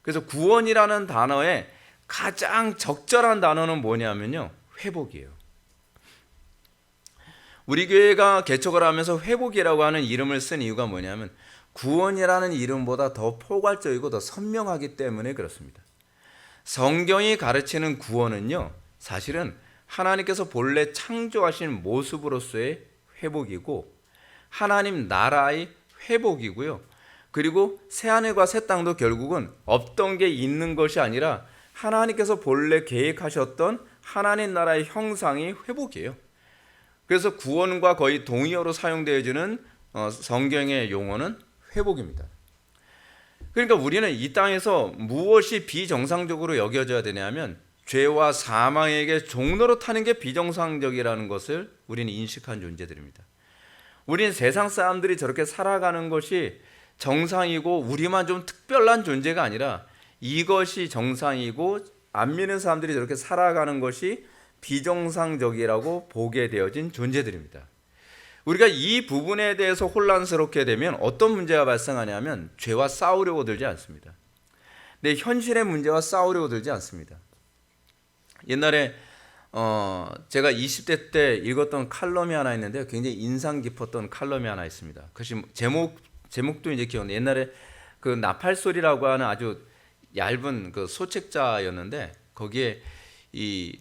그래서 구원이라는 단어에 가장 적절한 단어는 뭐냐면요, 회복이에요. 우리 교회가 개척을 하면서 회복이라고 하는 이름을 쓴 이유가 뭐냐면 구원이라는 이름보다 더 포괄적이고 더 선명하기 때문에 그렇습니다. 성경이 가르치는 구원은요, 사실은 하나님께서 본래 창조하신 모습으로서의 회복이고 하나님 나라의 회복이고요. 그리고 새하늘과 새 땅도 결국은 없던 게 있는 것이 아니라 하나님께서 본래 계획하셨던 하나님 나라의 형상이 회복이에요. 그래서 구원과 거의 동의어로 사용되어지는 성경의 용어는 회복입니다. 그러니까 우리는 이 땅에서 무엇이 비정상적으로 여겨져야 되냐면 죄와 사망에게 종노릇하는 게 비정상적이라는 것을 우리는 인식한 존재들입니다. 우리는 세상 사람들이 저렇게 살아가는 것이 정상이고 우리만 좀 특별한 존재가 아니라 이것이 정상이고 안 믿는 사람들이 저렇게 살아가는 것이 비정상적이라고 보게 되어진 존재들입니다. 우리가 이 부분에 대해서 혼란스럽게 되면 어떤 문제가 발생하냐면 죄와 싸우려고 들지 않습니다. 내 현실의 문제와 싸우려고 들지 않습니다. 옛날에 제가 20대 때 읽었던 칼럼이 하나 있는데요, 굉장히 인상 깊었던 칼럼이 하나 있습니다. 그것이 제목도 이제 기억나요. 옛날에 그 나팔소리라고 하는 아주 얇은 그 소책자였는데 거기에 이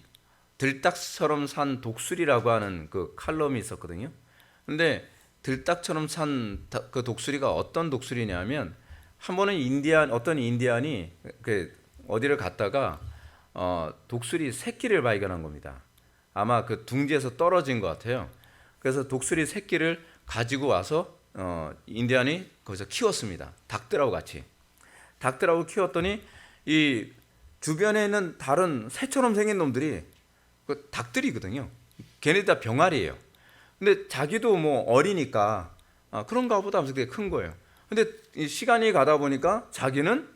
들딱처럼 산 독수리라고 하는 그 칼럼이 있었거든요. 근데 들딱처럼 산 그 독수리가 어떤 독수리냐면 한 번은 어떤 인디안이 그 어디를 갔다가 독수리 새끼를 발견한 겁니다. 아마 그 둥지에서 떨어진 것 같아요. 그래서 독수리 새끼를 가지고 와서 인디안이 거기서 키웠습니다. 닭들하고 같이. 닭들하고 키웠더니 이 주변에 있는 다른 새처럼 생긴 놈들이 그 닭들이거든요. 걔네들 다 병아리예요. 근데 자기도 뭐 어리니까 그런가 보다 하면서 되게 큰 거예요. 근데 시간이 가다 보니까 자기는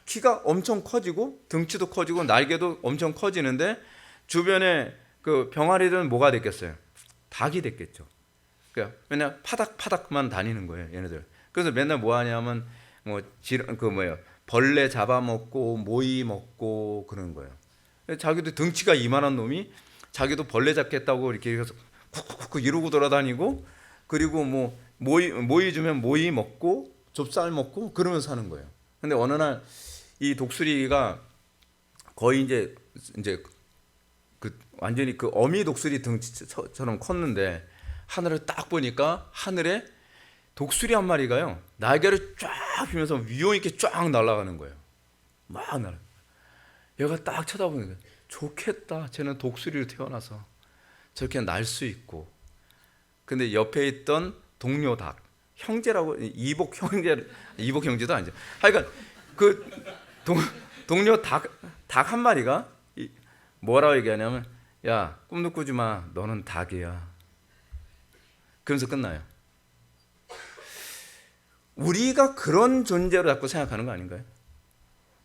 키가 엄청 커지고 등치도 커지고 날개도 엄청 커지는데 주변에 그 병아리들은 뭐가 됐겠어요? 닭이 됐겠죠. 그러니까 맨날 파닥파닥만 다니는 거예요, 얘네들. 그래서 맨날 뭐 하냐면 벌레 잡아먹고 모이 먹고 그러는 거예요. 자기도 등치가 이만한 놈이 자기도 벌레 잡겠다고 이렇게 해서 쿡쿡쿡 이러고 돌아다니고, 그리고 뭐 모이 주면 모이 먹고 좁쌀 먹고 그러면서 사는 거예요. 근데 어느 날 이 독수리가 거의 이제 그 완전히 그 어미 독수리 등치처럼 컸는데 하늘을 딱 보니까 하늘에 독수리 한 마리가요, 날개를 쫙 펴면서 위험 있게 쫙 날아가는 거예요. 막 날아. 얘가 딱 쳐다보니까 좋겠다. 쟤는 독수리로 태어나서 저렇게 날 수 있고. 근데 옆에 있던 동료 닭, 형제라고, 이복 형제도 아니죠. 하여간 그 동료 닭 한 마리가 뭐라고 얘기하냐면, 야, 꿈도 꾸지 마. 너는 닭이야. 그러면서 끝나요. 우리가 그런 존재로 자꾸 생각하는 거 아닌가요?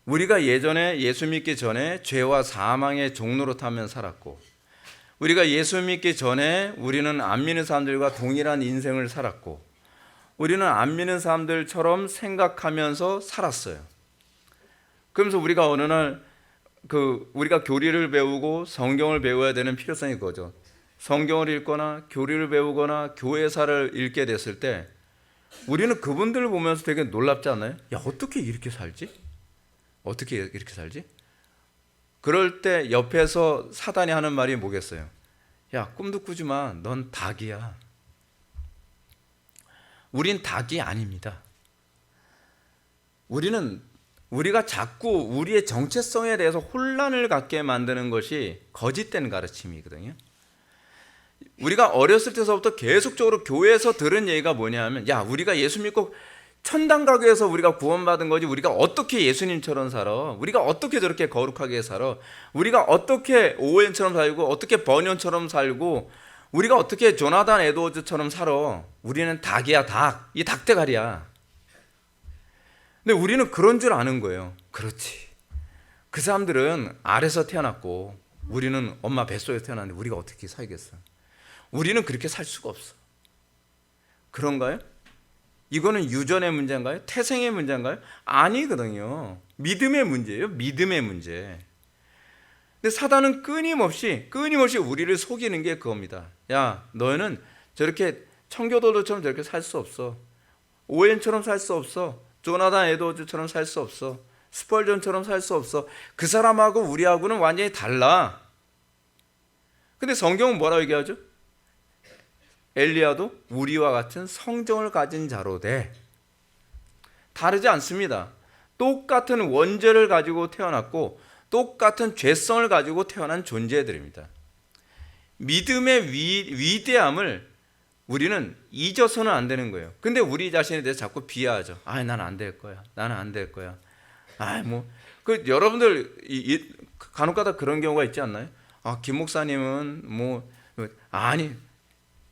우리가 예전에 예수 믿기 전에 죄와 사망의 종노릇하며 살았고, 우리가 예수 믿기 전에 우리는 안 믿는 사람들과 동일한 인생을 살았고, 우리는 안 믿는 사람들처럼 생각하면서 살았어요. 그러면서 우리가 어느 날 우리가 교리를 배우고 성경을 배워야 되는 필요성이 그거죠. 성경을 읽거나 교리를 배우거나 교회사를 읽게 됐을 때 우리는 그분들을 보면서 되게 놀랍지 않나요? 야, 어떻게 이렇게 살지? 어떻게 이렇게 살지? 그럴 때 옆에서 사단이 하는 말이 뭐겠어요? 야, 꿈도 꾸지 마. 넌 닭이야. 우린 닭이 아닙니다. 우리가 자꾸 우리의 정체성에 대해서 혼란을 갖게 만드는 것이 거짓된 가르침이거든요. 우리가 어렸을 때서부터 계속적으로 교회에서 들은 얘기가 뭐냐면, 야, 우리가 예수 믿고 천당 가기 위해서 우리가 구원받은 거지, 우리가 어떻게 예수님처럼 살아, 우리가 어떻게 저렇게 거룩하게 살아, 우리가 어떻게 오웬처럼 살고 어떻게 버년처럼 살고 우리가 어떻게 조나단 에드워즈처럼 살아. 우리는 닭이야, 닭. 이 닭대가리야. 근데 우리는 그런 줄 아는 거예요. 그렇지. 그 사람들은 아래서 태어났고 우리는 엄마 뱃속에서 태어났는데 우리가 어떻게 살겠어? 우리는 그렇게 살 수가 없어. 그런가요? 이거는 유전의 문제인가요? 태생의 문제인가요? 아니거든요. 믿음의 문제예요. 믿음의 문제. 근데 사단은 끊임없이 우리를 속이는 게 그겁니다. 야, 너희는 저렇게 청교도들처럼 저렇게 살 수 없어. 오웬처럼 살 수 없어. 조나단 에드워즈처럼 살 수 없어. 스펄전처럼 살 수 없어. 그 사람하고 우리하고는 완전히 달라. 근데 성경은 뭐라고 얘기하죠? 엘리야도 우리와 같은 성정을 가진 자로되. 다르지 않습니다. 똑같은 원죄를 가지고 태어났고 똑같은 죄성을 가지고 태어난 존재들입니다. 믿음의 위대함을 우리는 잊어서는 안 되는 거예요. 근데 우리 자신에 대해서 자꾸 비하하죠. 아, 난 안 될 거야. 나는 안 될 거야. 아, 여러분들 간혹가다 그런 경우가 있지 않나요? 아, 김 목사님은 아니,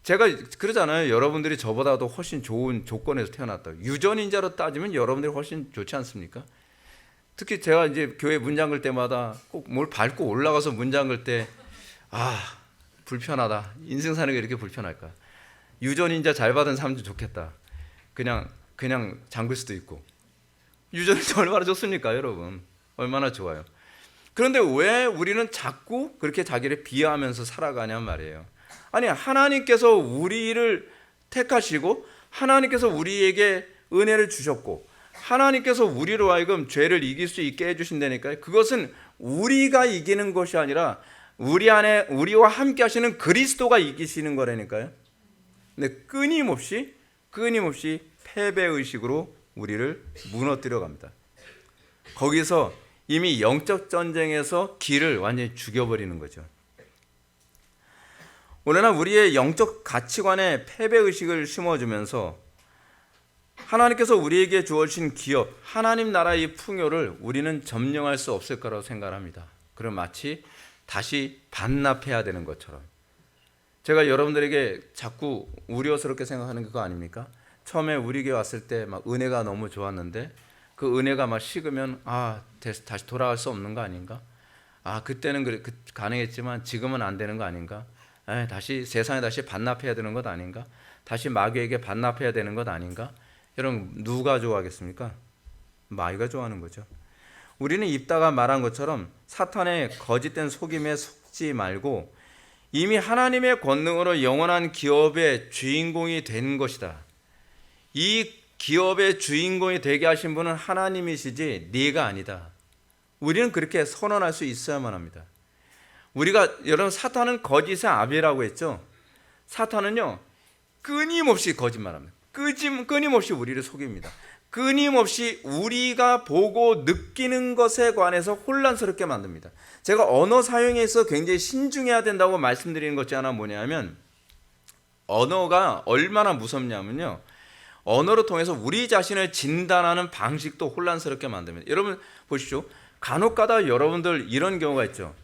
제가 그러잖아요. 여러분들이 저보다도 훨씬 좋은 조건에서 태어났다. 유전인자로 따지면 여러분들이 훨씬 좋지 않습니까? 특히 제가 이제 교회 문 잠글 때마다 꼭 뭘 밟고 올라가서 문 잠글 때, 불편하다. 인생 사는 게 이렇게 불편할까? 유전인자 잘 받은 사람도 좋겠다. 그냥 잠글 수도 있고. 유전인자 얼마나 좋습니까, 여러분? 얼마나 좋아요. 그런데 왜 우리는 자꾸 그렇게 자기를 비하하면서 살아가냔 말이에요. 아니, 하나님께서 우리를 택하시고 하나님께서 우리에게 은혜를 주셨고 하나님께서 우리로 하여금 죄를 이길 수 있게 해주신다니까요. 그것은 우리가 이기는 것이 아니라 우리 안에 우리와 함께 하시는 그리스도가 이기시는 거라니까요. 근데 끊임없이 패배의식으로 우리를 무너뜨려 갑니다. 거기서 이미 영적 전쟁에서 길을 완전히 죽여버리는 거죠. 오늘날 우리의 영적 가치관에 패배의식을 심어주면서 하나님께서 우리에게 주어진 기업, 하나님 나라의 풍요를 우리는 점령할 수 없을 거라고 생각합니다. 그럼 마치 다시 반납해야 되는 것처럼. 제가 여러분들에게 자꾸 우려스럽게 생각하는 게 그거 아닙니까? 처음에 우리 교회 왔을 때 막 은혜가 너무 좋았는데 그 은혜가 막 식으면 다시 돌아갈 수 없는 거 아닌가? 그때는 가능했지만 지금은 안 되는 거 아닌가? 다시 세상에 다시 반납해야 되는 것 아닌가? 다시 마귀에게 반납해야 되는 것 아닌가? 여러분, 누가 좋아하겠습니까? 마귀가 좋아하는 거죠. 우리는 입다가 말한 것처럼 사탄의 거짓된 속임에 속지 말고 이미 하나님의 권능으로 영원한 기업의 주인공이 된 것이다. 이 기업의 주인공이 되게 하신 분은 하나님이시지 네가 아니다. 우리는 그렇게 선언할 수 있어야만 합니다. 여러분, 사탄은 거짓의 아비라고 했죠. 사탄은요, 끊임없이 거짓말합니다. 끊임없이 우리를 속입니다. 끊임없이 우리가 보고 느끼는 것에 관해서 혼란스럽게 만듭니다. 제가 언어 사용에 있어 굉장히 신중해야 된다고 말씀드리는 것 중 하나 뭐냐면, 언어가 얼마나 무섭냐면요, 언어를 통해서 우리 자신을 진단하는 방식도 혼란스럽게 만듭니다. 여러분 보십시오. 간혹가다 여러분들 이런 경우가 있죠.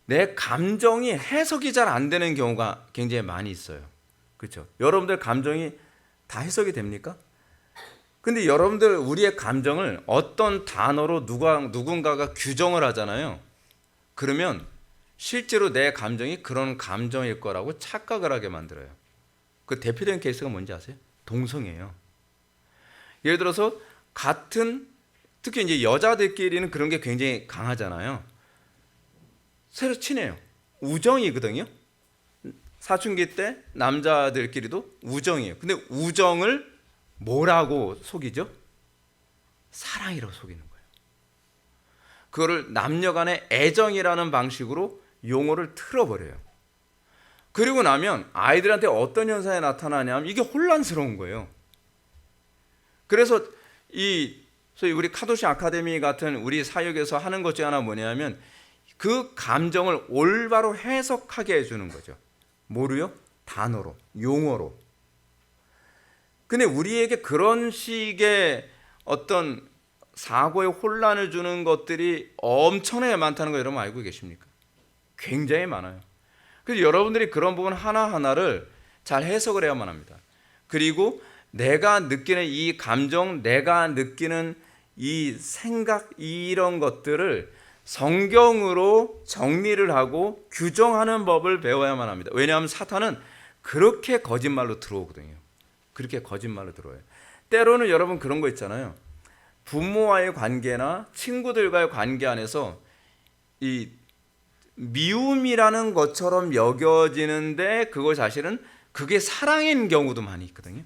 내 감정이 해석이 잘 안 되는 경우가 굉장히 많이 있어요. 그렇죠? 여러분들 감정이 다 해석이 됩니까? 근데 여러분들 우리의 감정을 어떤 단어로 누군가가 규정을 하잖아요. 그러면 실제로 내 감정이 그런 감정일 거라고 착각을 하게 만들어요. 그 대표적인 케이스가 뭔지 아세요? 동성애예요. 예를 들어서 특히 이제 여자들끼리는 그런 게 굉장히 강하잖아요. 서로 친해요. 우정이거든요. 사춘기 때 남자들끼리도 우정이에요. 근데 우정을 뭐라고 속이죠? 사랑이라고 속이는 거예요. 그거를 남녀 간의 애정이라는 방식으로 용어를 틀어버려요. 그리고 나면 아이들한테 어떤 현상이 나타나냐면 이게 혼란스러운 거예요. 그래서 소위 우리 카도시 아카데미 같은 우리 사역에서 하는 것 중 하나 뭐냐면 그 감정을 올바로 해석하게 해주는 거죠. 뭐로요? 단어로, 용어로. 근데 우리에게 그런 식의 어떤 사고에 혼란을 주는 것들이 엄청나게 많다는 거 여러분 알고 계십니까? 굉장히 많아요. 그래서 여러분들이 그런 부분 하나하나를 잘 해석을 해야만 합니다. 그리고 내가 느끼는 이 감정, 내가 느끼는 이 생각, 이런 것들을 성경으로 정리를 하고 규정하는 법을 배워야만 합니다. 왜냐하면 사탄은 그렇게 거짓말로 들어오거든요. 그렇게 거짓말로 들어와요. 때로는 여러분 그런 거 있잖아요. 부모와의 관계나 친구들과의 관계 안에서 이 미움이라는 것처럼 여겨지는데 그거 사실은 그게 사랑인 경우도 많이 있거든요.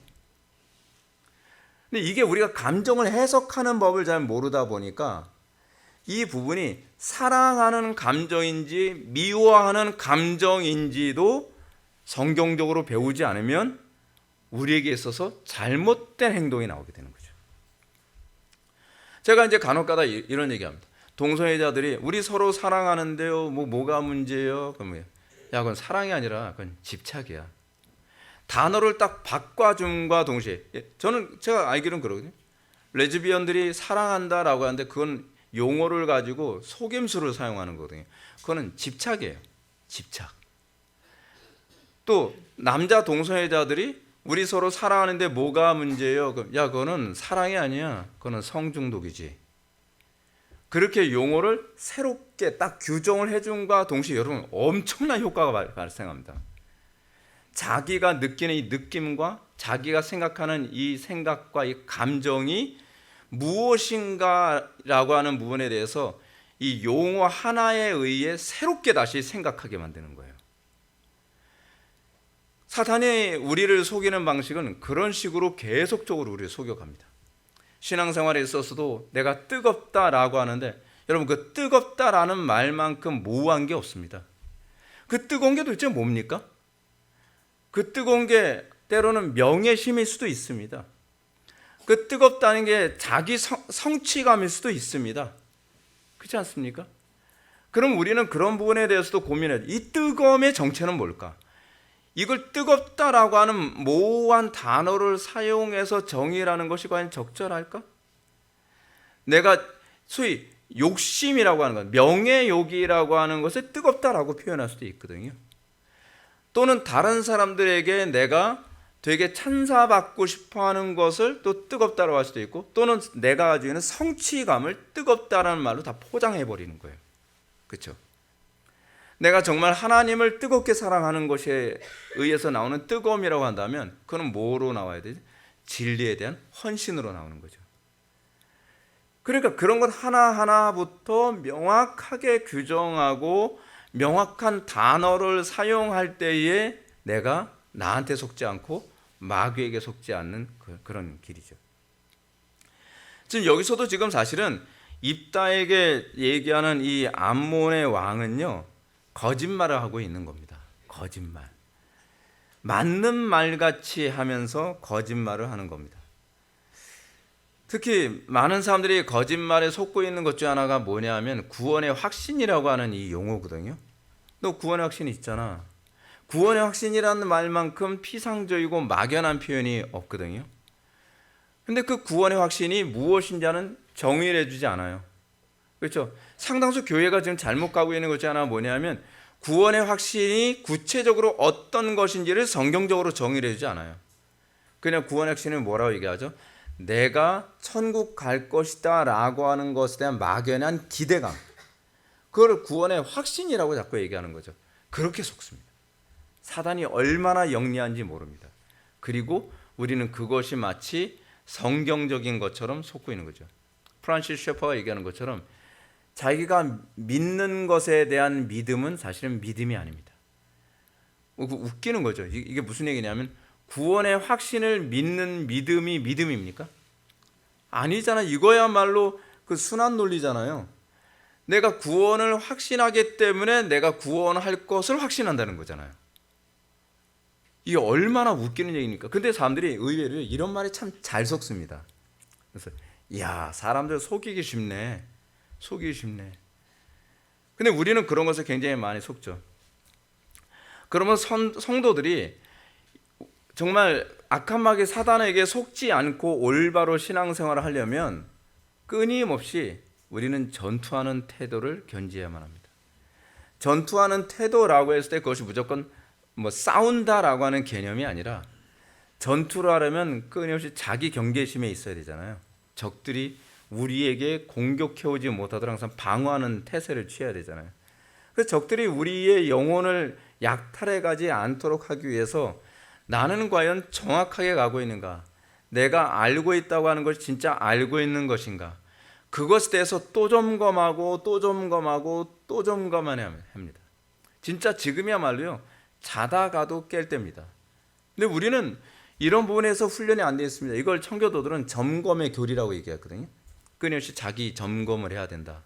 근데 이게 우리가 감정을 해석하는 법을 잘 모르다 보니까 이 부분이 사랑하는 감정인지 미워하는 감정인지도 성경적으로 배우지 않으면 우리에게 있어서 잘못된 행동이 나오게 되는 거죠. 제가 이제 간혹가다 이런 얘기합니다. 동성애자들이 우리 서로 사랑하는데요, 뭐가 문제예요? 그러면 야, 그건 사랑이 아니라 그건 집착이야. 단어를 딱 바꿔줌과 동시에 제가 알기로는 그러거든요. 레즈비언들이 사랑한다라고 하는데 그건 용어를 가지고 속임수를 사용하는 거거든요. 그거는 집착이에요. 집착. 또 남자 동성애자들이 우리 서로 사랑하는데 뭐가 문제예요? 야, 그거는 사랑이 아니야. 그거는 성중독이지. 그렇게 용어를 새롭게 딱 규정을 해줌과 동시에 여러분 엄청난 효과가 발생합니다. 자기가 느끼는 이 느낌과 자기가 생각하는 이 생각과 이 감정이 무엇인가라고 하는 부분에 대해서 이 용어 하나에 의해 새롭게 다시 생각하게 만드는 거예요. 사탄이 우리를 속이는 방식은 그런 식으로 계속적으로 우리를 속여갑니다. 신앙생활에 있어서도 내가 뜨겁다라고 하는데 여러분 그 뜨겁다라는 말만큼 모호한 게 없습니다. 그 뜨거운 게 도대체 뭡니까? 그 뜨거운 게 때로는 명예심일 수도 있습니다. 그 뜨겁다는 게 자기 성취감일 수도 있습니다. 그렇지 않습니까? 그럼 우리는 그런 부분에 대해서도 고민해야죠. 이 뜨거움의 정체는 뭘까? 이걸 뜨겁다라고 하는 모호한 단어를 사용해서 정의라는 것이 과연 적절할까? 내가 소위 욕심이라고 하는 것, 명예욕이라고 하는 것을 뜨겁다라고 표현할 수도 있거든요. 또는 다른 사람들에게 내가 되게 찬사받고 싶어하는 것을 또 뜨겁다라고 할 수도 있고, 또는 내가 가지고 있는 성취감을 뜨겁다라는 말로 다 포장해버리는 거예요. 그렇죠? 내가 정말 하나님을 뜨겁게 사랑하는 것에 의해서 나오는 뜨거움이라고 한다면 그건 뭐로 나와야 되지? 진리에 대한 헌신으로 나오는 거죠. 그러니까 그런 것 하나하나부터 명확하게 규정하고 명확한 단어를 사용할 때에 내가 나한테 속지 않고 마귀에게 속지 않는 그런 길이죠. 지금 여기서도 지금 사실은 입다에게 얘기하는 이 암몬의 왕은요, 거짓말을 하고 있는 겁니다. 거짓말. 맞는 말같이 하면서 거짓말을 하는 겁니다. 특히 많은 사람들이 거짓말에 속고 있는 것 중 하나가 뭐냐 하면 구원의 확신이라고 하는 이 용어거든요. 너 구원의 확신이 있잖아. 구원의 확신이라는 말만큼 피상적이고 막연한 표현이 없거든요. 근데 그 구원의 확신이 무엇인지는 정의를 해주지 않아요. 그렇죠? 상당수 교회가 지금 잘못 가고 있는 것 중 하나가 뭐냐면 구원의 확신이 구체적으로 어떤 것인지를 성경적으로 정의를 해주지 않아요. 그냥 구원의 확신은 뭐라고 얘기하죠? 내가 천국 갈 것이다 라고 하는 것에 대한 막연한 기대감, 그걸 구원의 확신이라고 자꾸 얘기하는 거죠. 그렇게 속습니다. 사단이 얼마나 영리한지 모릅니다. 그리고 우리는 그것이 마치 성경적인 것처럼 속고 있는 거죠. 프란시스 셰퍼가 얘기하는 것처럼 자기가 믿는 것에 대한 믿음은 사실은 믿음이 아닙니다. 웃기는 거죠. 이게 무슨 얘기냐면 구원의 확신을 믿는 믿음이 믿음입니까? 아니잖아. 이거야말로 그 순환 논리잖아요. 내가 구원을 확신하기 때문에 내가 구원할 것을 확신한다는 거잖아요. 이게 얼마나 웃기는 얘기입니까? 근데 사람들이 의외로 이런 말에 참 잘 속습니다. 그래서 야, 사람들 속이기 쉽네. 속이기 쉽네. 근데 우리는 그런 것을 굉장히 많이 속죠. 그러면 성도들이 정말 악한 마귀 사단에게 속지 않고 올바로 신앙생활을 하려면 끊임없이 우리는 전투하는 태도를 견지해야만 합니다. 전투하는 태도라고 했을 때 그것이 무조건 싸운다라고 하는 개념이 아니라 전투를 하려면 끊임없이 자기 경계심에 있어야 되잖아요. 적들이 우리에게 공격해오지 못하도록 항상 방어하는 태세를 취해야 되잖아요. 그래서 적들이 우리의 영혼을 약탈해 가지 않도록 하기 위해서 나는 과연 정확하게 가고 있는가? 내가 알고 있다고 하는 것이 진짜 알고 있는 것인가? 그것에 대해서 또 점검하고 또 점검하고 또 점검해야 합니다. 진짜 지금이야말로요, 자다가도 깰 때입니다. 근데 우리는 이런 부분에서 훈련이 안 되어 있습니다. 이걸 청교도들은 점검의 교리라고 얘기하거든요. 끊임없이 자기 점검을 해야 된다.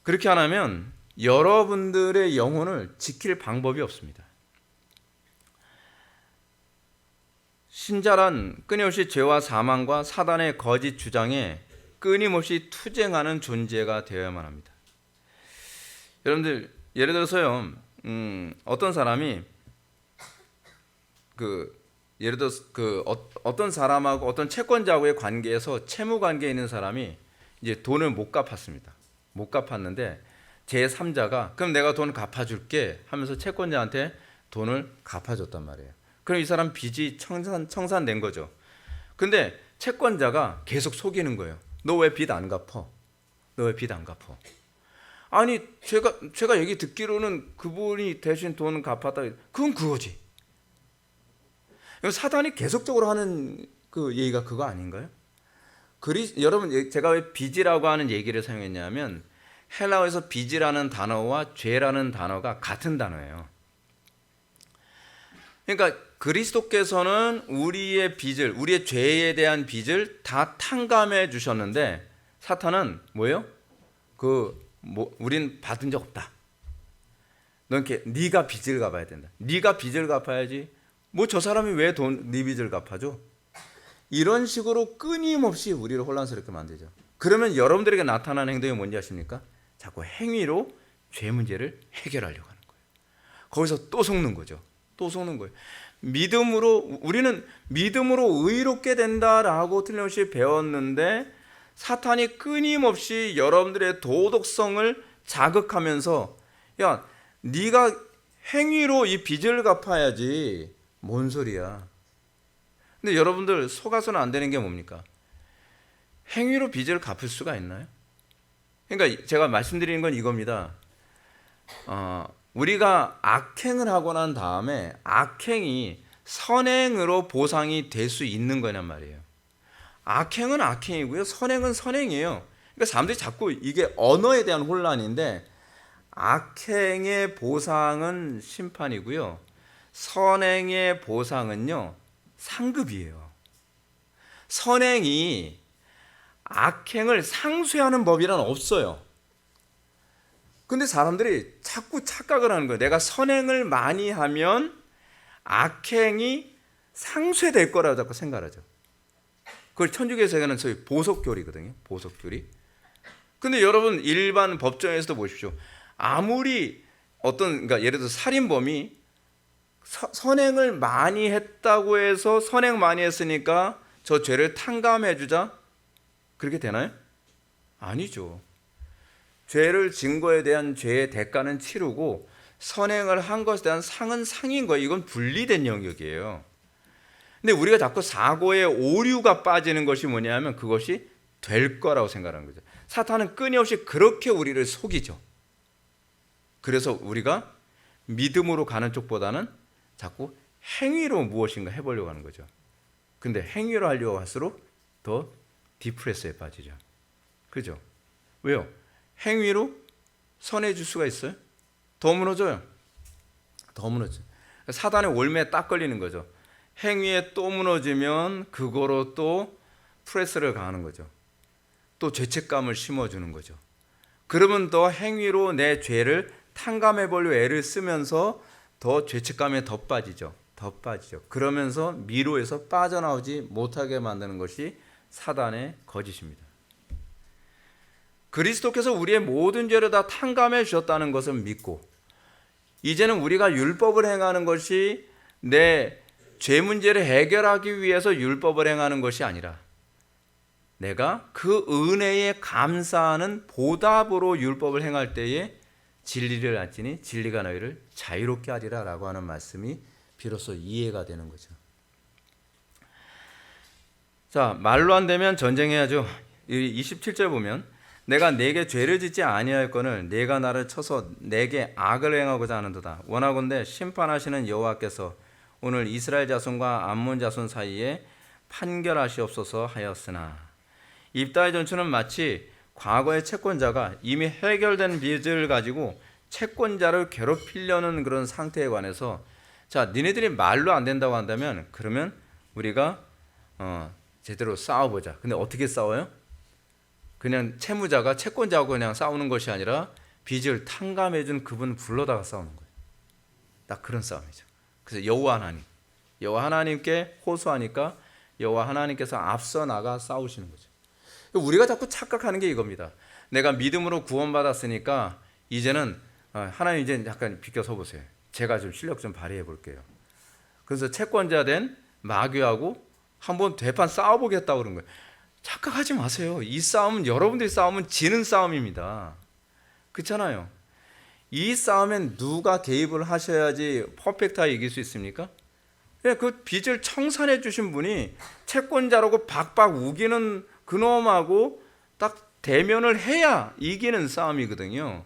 그렇게 안 하면 여러분들의 영혼을 지킬 방법이 없습니다. 신자란 끊임없이 죄와 사망과 사단의 거짓 주장에 끊임없이 투쟁하는 존재가 되어야만 합니다. 여러분들, 예를 들어서요, 어떤 사람이 예를 들어서 어떤 사람하고 어떤 채권자하고의 관계에서 채무 관계에 있는 사람이 이제 돈을 못 갚았습니다. 못 갚았는데 제3자가 그럼 내가 돈 갚아줄게 하면서 채권자한테 돈을 갚아줬단 말이에요. 그럼 이 사람 빚이 청산된 거죠. 근데 채권자가 계속 속이는 거예요. 너 왜 빚 안 갚어? 너 왜 빚 안 갚어? 아니 제가 얘기 듣기로는 그분이 대신 돈 갚았다. 그건 그거지. 사단이 계속적으로 하는 그 얘기가 그거 아닌가요? 여러분, 제가 왜 빚이라고 하는 얘기를 사용했냐면 헬라어에서 빚이라는 단어와 죄라는 단어가 같은 단어예요. 그러니까 그리스도께서는 우리의 빚을, 우리의 죄에 대한 빚을 다 탕감해 주셨는데 사탄은 뭐예요? 우린 받은 적 없다. 넌 네가 빚을 갚아야 된다. 네가 빚을 갚아야지. 뭐 저 사람이 왜 네 빚을 갚아줘? 이런 식으로 끊임없이 우리를 혼란스럽게 만들죠. 그러면 여러분들에게 나타나는 행동이 뭔지 아십니까? 자꾸 행위로 죄 문제를 해결하려고 하는 거예요. 거기서 또 속는 거죠. 또 속는 거예요. 우리는 믿음으로 의롭게 된다라고 틀림없이 배웠는데 사탄이 끊임없이 여러분들의 도덕성을 자극하면서 야, 네가 행위로 이 빚을 갚아야지. 뭔 소리야. 근데 여러분들 속아서는 안 되는 게 뭡니까? 행위로 빚을 갚을 수가 있나요? 그러니까 제가 말씀드리는 건 이겁니다. 우리가 악행을 하고 난 다음에 악행이 선행으로 보상이 될 수 있는 거냔 말이에요. 악행은 악행이고요, 선행은 선행이에요. 그러니까 사람들이 자꾸 이게 언어에 대한 혼란인데 악행의 보상은 심판이고요, 선행의 보상은요 상급이에요. 선행이 악행을 상쇄하는 법이란 없어요. 근데 사람들이 자꾸 착각을 하는 거예요. 내가 선행을 많이 하면 악행이 상쇄될 거라고 자꾸 생각하죠. 그걸 천주교에서 얘기하는 소위 보석교리거든요. 보석교리. 근데 여러분 일반 법정에서도 보십시오. 아무리 그러니까 예를 들어서 살인범이 선행을 많이 했다고 해서 선행 많이 했으니까 저 죄를 탕감해 주자, 그렇게 되나요? 아니죠. 죄를 진 거에 대한 죄의 대가는 치르고 선행을 한 것에 대한 상은 상인 거예요. 이건 분리된 영역이에요. 근데 우리가 자꾸 사고의 오류가 빠지는 것이 뭐냐면 그것이 될 거라고 생각하는 거죠. 사탄은 끊임없이 그렇게 우리를 속이죠. 그래서 우리가 믿음으로 가는 쪽보다는 자꾸 행위로 무엇인가 해보려고 하는 거죠. 근데 행위로 하려고 할수록 더 디프레스에 빠지죠. 그죠? 왜요? 행위로 선해질 수가 있어요? 더 무너져요. 더 무너져. 사단의 올매에 딱 걸리는 거죠. 행위에 또 무너지면 그거로 또 프레스를 가하는 거죠. 또 죄책감을 심어주는 거죠. 그러면 더 행위로 내 죄를 탕감해 보려고 애를 쓰면서 더 죄책감에 더 빠지죠. 더 빠지죠. 그러면서 미로에서 빠져나오지 못하게 만드는 것이 사단의 거짓입니다. 그리스도께서 우리의 모든 죄를 다 탕감해 주셨다는 것을 믿고 이제는 우리가 율법을 행하는 것이 내 죄 문제를 해결하기 위해서 율법을 행하는 것이 아니라 내가 그 은혜에 감사하는 보답으로 율법을 행할 때에 진리를 알지니 진리가 너희를 자유롭게 하리라 라고 하는 말씀이 비로소 이해가 되는 거죠. 자, 말로 안 되면 전쟁해야죠. 27절 보면 내가 네게 죄를 짓지 아니하였거늘 네가 나를 쳐서 내게 악을 행하고자 하는도다. 원하건대 심판하시는 여호와께서 오늘 이스라엘 자손과 암몬 자손 사이에 판결하시옵소서 하였으나. 입다의 전투는 마치 과거의 채권자가 이미 해결된 빚을 가지고 채권자를 괴롭히려는 그런 상태에 관해서, 자, 니네들이 말로 안 된다고 한다면 그러면 우리가 제대로 싸워보자. 근데 어떻게 싸워요? 그냥 채무자가 채권자하고 그냥 싸우는 것이 아니라 빚을 탕감해준 그분 불러다가 싸우는 거예요. 딱 그런 싸움이죠. 그래서 여호와 하나님께 호소하니까 여호와 하나님께서 앞서 나가 싸우시는 거죠. 우리가 자꾸 착각하는 게 이겁니다. 내가 믿음으로 구원받았으니까 이제는 하나님 이제 약간 비켜서 보세요. 제가 좀 실력 좀 발휘해 볼게요. 그래서 채권자 된 마귀하고 한번 대판 싸워보겠다고 그런 거예요. 착각하지 마세요. 이 싸움은, 여러분들이 싸움은 지는 싸움입니다. 그렇잖아요. 이 싸움엔 누가 개입을 하셔야지 퍼펙트하게 이길 수 있습니까? 그 빚을 청산해 주신 분이 채권자라고 박박 우기는 그놈하고 딱 대면을 해야 이기는 싸움이거든요.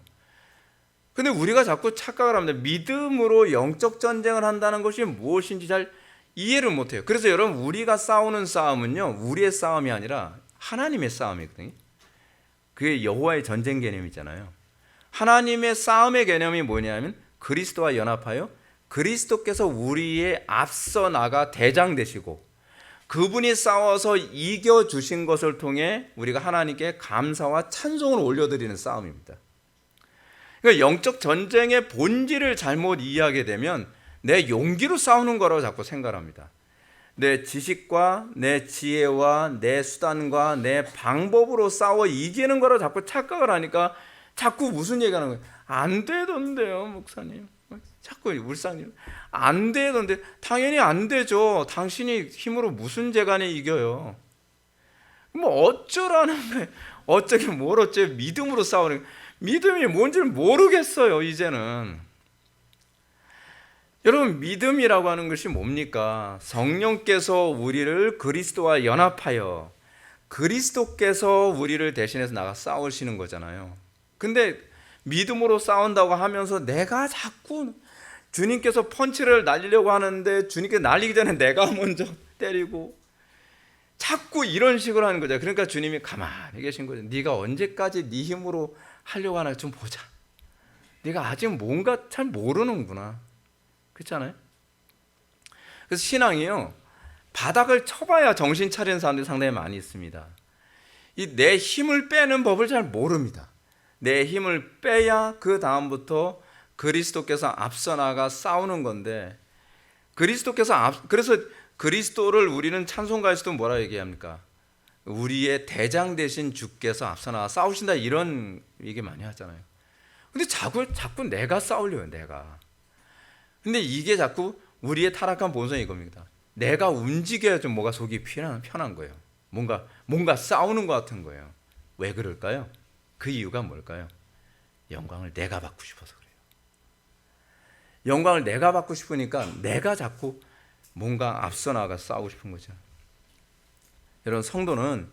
근데 우리가 자꾸 착각을 합니다. 믿음으로 영적 전쟁을 한다는 것이 무엇인지 잘 이해를 못해요. 그래서 여러분, 우리가 싸우는 싸움은요, 우리의 싸움이 아니라 하나님의 싸움이거든요. 그게 여호와의 전쟁 개념이잖아요. 하나님의 싸움의 개념이 뭐냐면 그리스도와 연합하여 그리스도께서 우리의 앞서 나가 대장 되시고 그분이 싸워서 이겨주신 것을 통해 우리가 하나님께 감사와 찬송을 올려드리는 싸움입니다. 그러니까 영적 전쟁의 본질을 잘못 이해하게 되면 내 용기로 싸우는 거라고 자꾸 생각합니다. 내 지식과 내 지혜와 내 수단과 내 방법으로 싸워 이기는 거라고 자꾸 착각을 하니까 자꾸 무슨 얘기하는 거예요? 안 되던데요, 목사님. 자꾸 울상님 안 되던데. 당연히 안 되죠. 당신이 힘으로 무슨 재간에 이겨요? 뭐 어쩌라는 거예요? 어쩌긴 뭘 어째. 믿음으로 싸우는 거예요. 믿음이 뭔지를 모르겠어요 이제는. 여러분, 믿음이라고 하는 것이 뭡니까? 성령께서 우리를 그리스도와 연합하여 그리스도께서 우리를 대신해서 나가 싸우시는 거잖아요. 근데 믿음으로 싸운다고 하면서 내가 자꾸 주님께서 펀치를 날리려고 하는데 주님께 날리기 전에 내가 먼저 때리고 자꾸 이런 식으로 하는 거죠. 그러니까 주님이 가만히 계신 거죠. 네가 언제까지 네 힘으로 하려고 하나 좀 보자. 네가 아직 뭔가 잘 모르는구나. 그렇잖아요. 그래서 신앙이요, 바닥을 쳐봐야 정신 차리는 사람들이 상당히 많이 있습니다. 이 내 힘을 빼는 법을 잘 모릅니다. 내 힘을 빼야 그 다음부터 그리스도께서 앞서 나가 싸우는 건데, 그래서 그리스도를 우리는 찬송가에서도 뭐라 얘기합니까? 우리의 대장 되신 주께서 앞서 나가 싸우신다, 이런 얘기 많이 하잖아요. 근데 자꾸 내가 싸우려요, 내가. 근데 이게 자꾸 우리의 타락한 본성이 이겁니다. 내가 움직여야 좀 뭐가 속이 편한 거예요. 뭔가 싸우는 것 같은 거예요. 왜 그럴까요? 그 이유가 뭘까요? 영광을 내가 받고 싶어서 그래요. 영광을 내가 받고 싶으니까 내가 자꾸 뭔가 앞서 나가 싸우고 싶은 거죠. 여러분, 성도는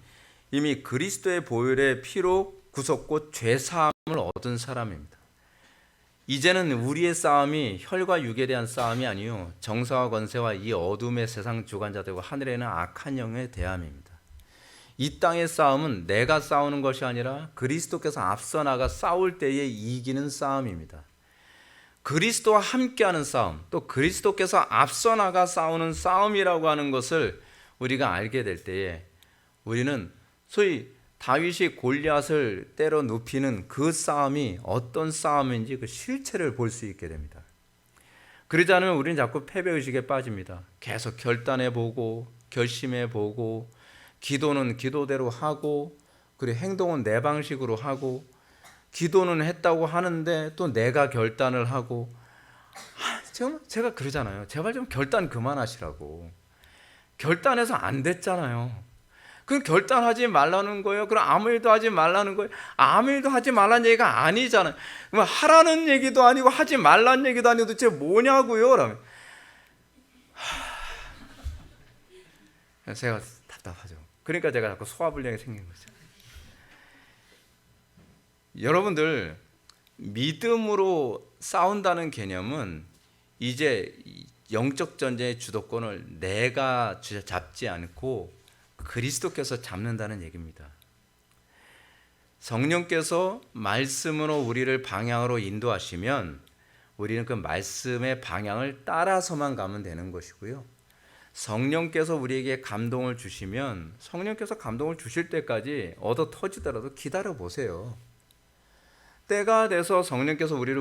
이미 그리스도의 보혈의 피로 구속고 죄사함을 얻은 사람입니다. 이제는 우리의 싸움이 혈과 육에 대한 싸움이 아니요 정사와 권세와 이 어둠의 세상 주관자들과 하늘에 있는 악한 영의 대함입니다. 이 땅의 싸움은 내가 싸우는 것이 아니라 그리스도께서 앞서 나가 싸울 때에 이기는 싸움입니다. 그리스도와 함께하는 싸움, 또 그리스도께서 앞서 나가 싸우는 싸움이라고 하는 것을 우리가 알게 될 때에 우리는 소위 다윗이 골리앗을 때려 눕히는 그 싸움이 어떤 싸움인지 그 실체를 볼 수 있게 됩니다. 그러지 않으면 우리는 자꾸 패배의식에 빠집니다. 계속 결단해보고 결심해보고 기도는 기도대로 하고 그리고 행동은 내 방식으로 하고 기도는 했다고 하는데 또 내가 결단을 하고 제가 그러잖아요. 제발 좀 결단 그만하시라고. 결단해서 안 됐잖아요. 그럼 결단하지 말라는 거예요? 그럼 아무 일도 하지 말라는 거예요? 아무 일도 하지 말라는 얘기가 아니잖아요. 그럼 하라는 얘기도 아니고 하지 말라는 얘기도 아니고 도대체 뭐냐고요? 그러면 제가 답답하죠. 그러니까 제가 자꾸 소화불량이 생긴 거죠. 여러분들, 믿음으로 싸운다는 개념은 이제 영적 전쟁의 주도권을 내가 잡지 않고 그리스도께서 잡는다는 얘기입니다. 성령께서 말씀으로 우리를 방향으로 인도하시면 우리는 그 말씀의 방향을 따라서만 가면 되는 것이고요. 성령께서 우리에게 감동을 주시면 성령께서 감동을 주실 때까지 얻어 터지더라도 기다려 보세요. 때가 돼서 성령께서 우리를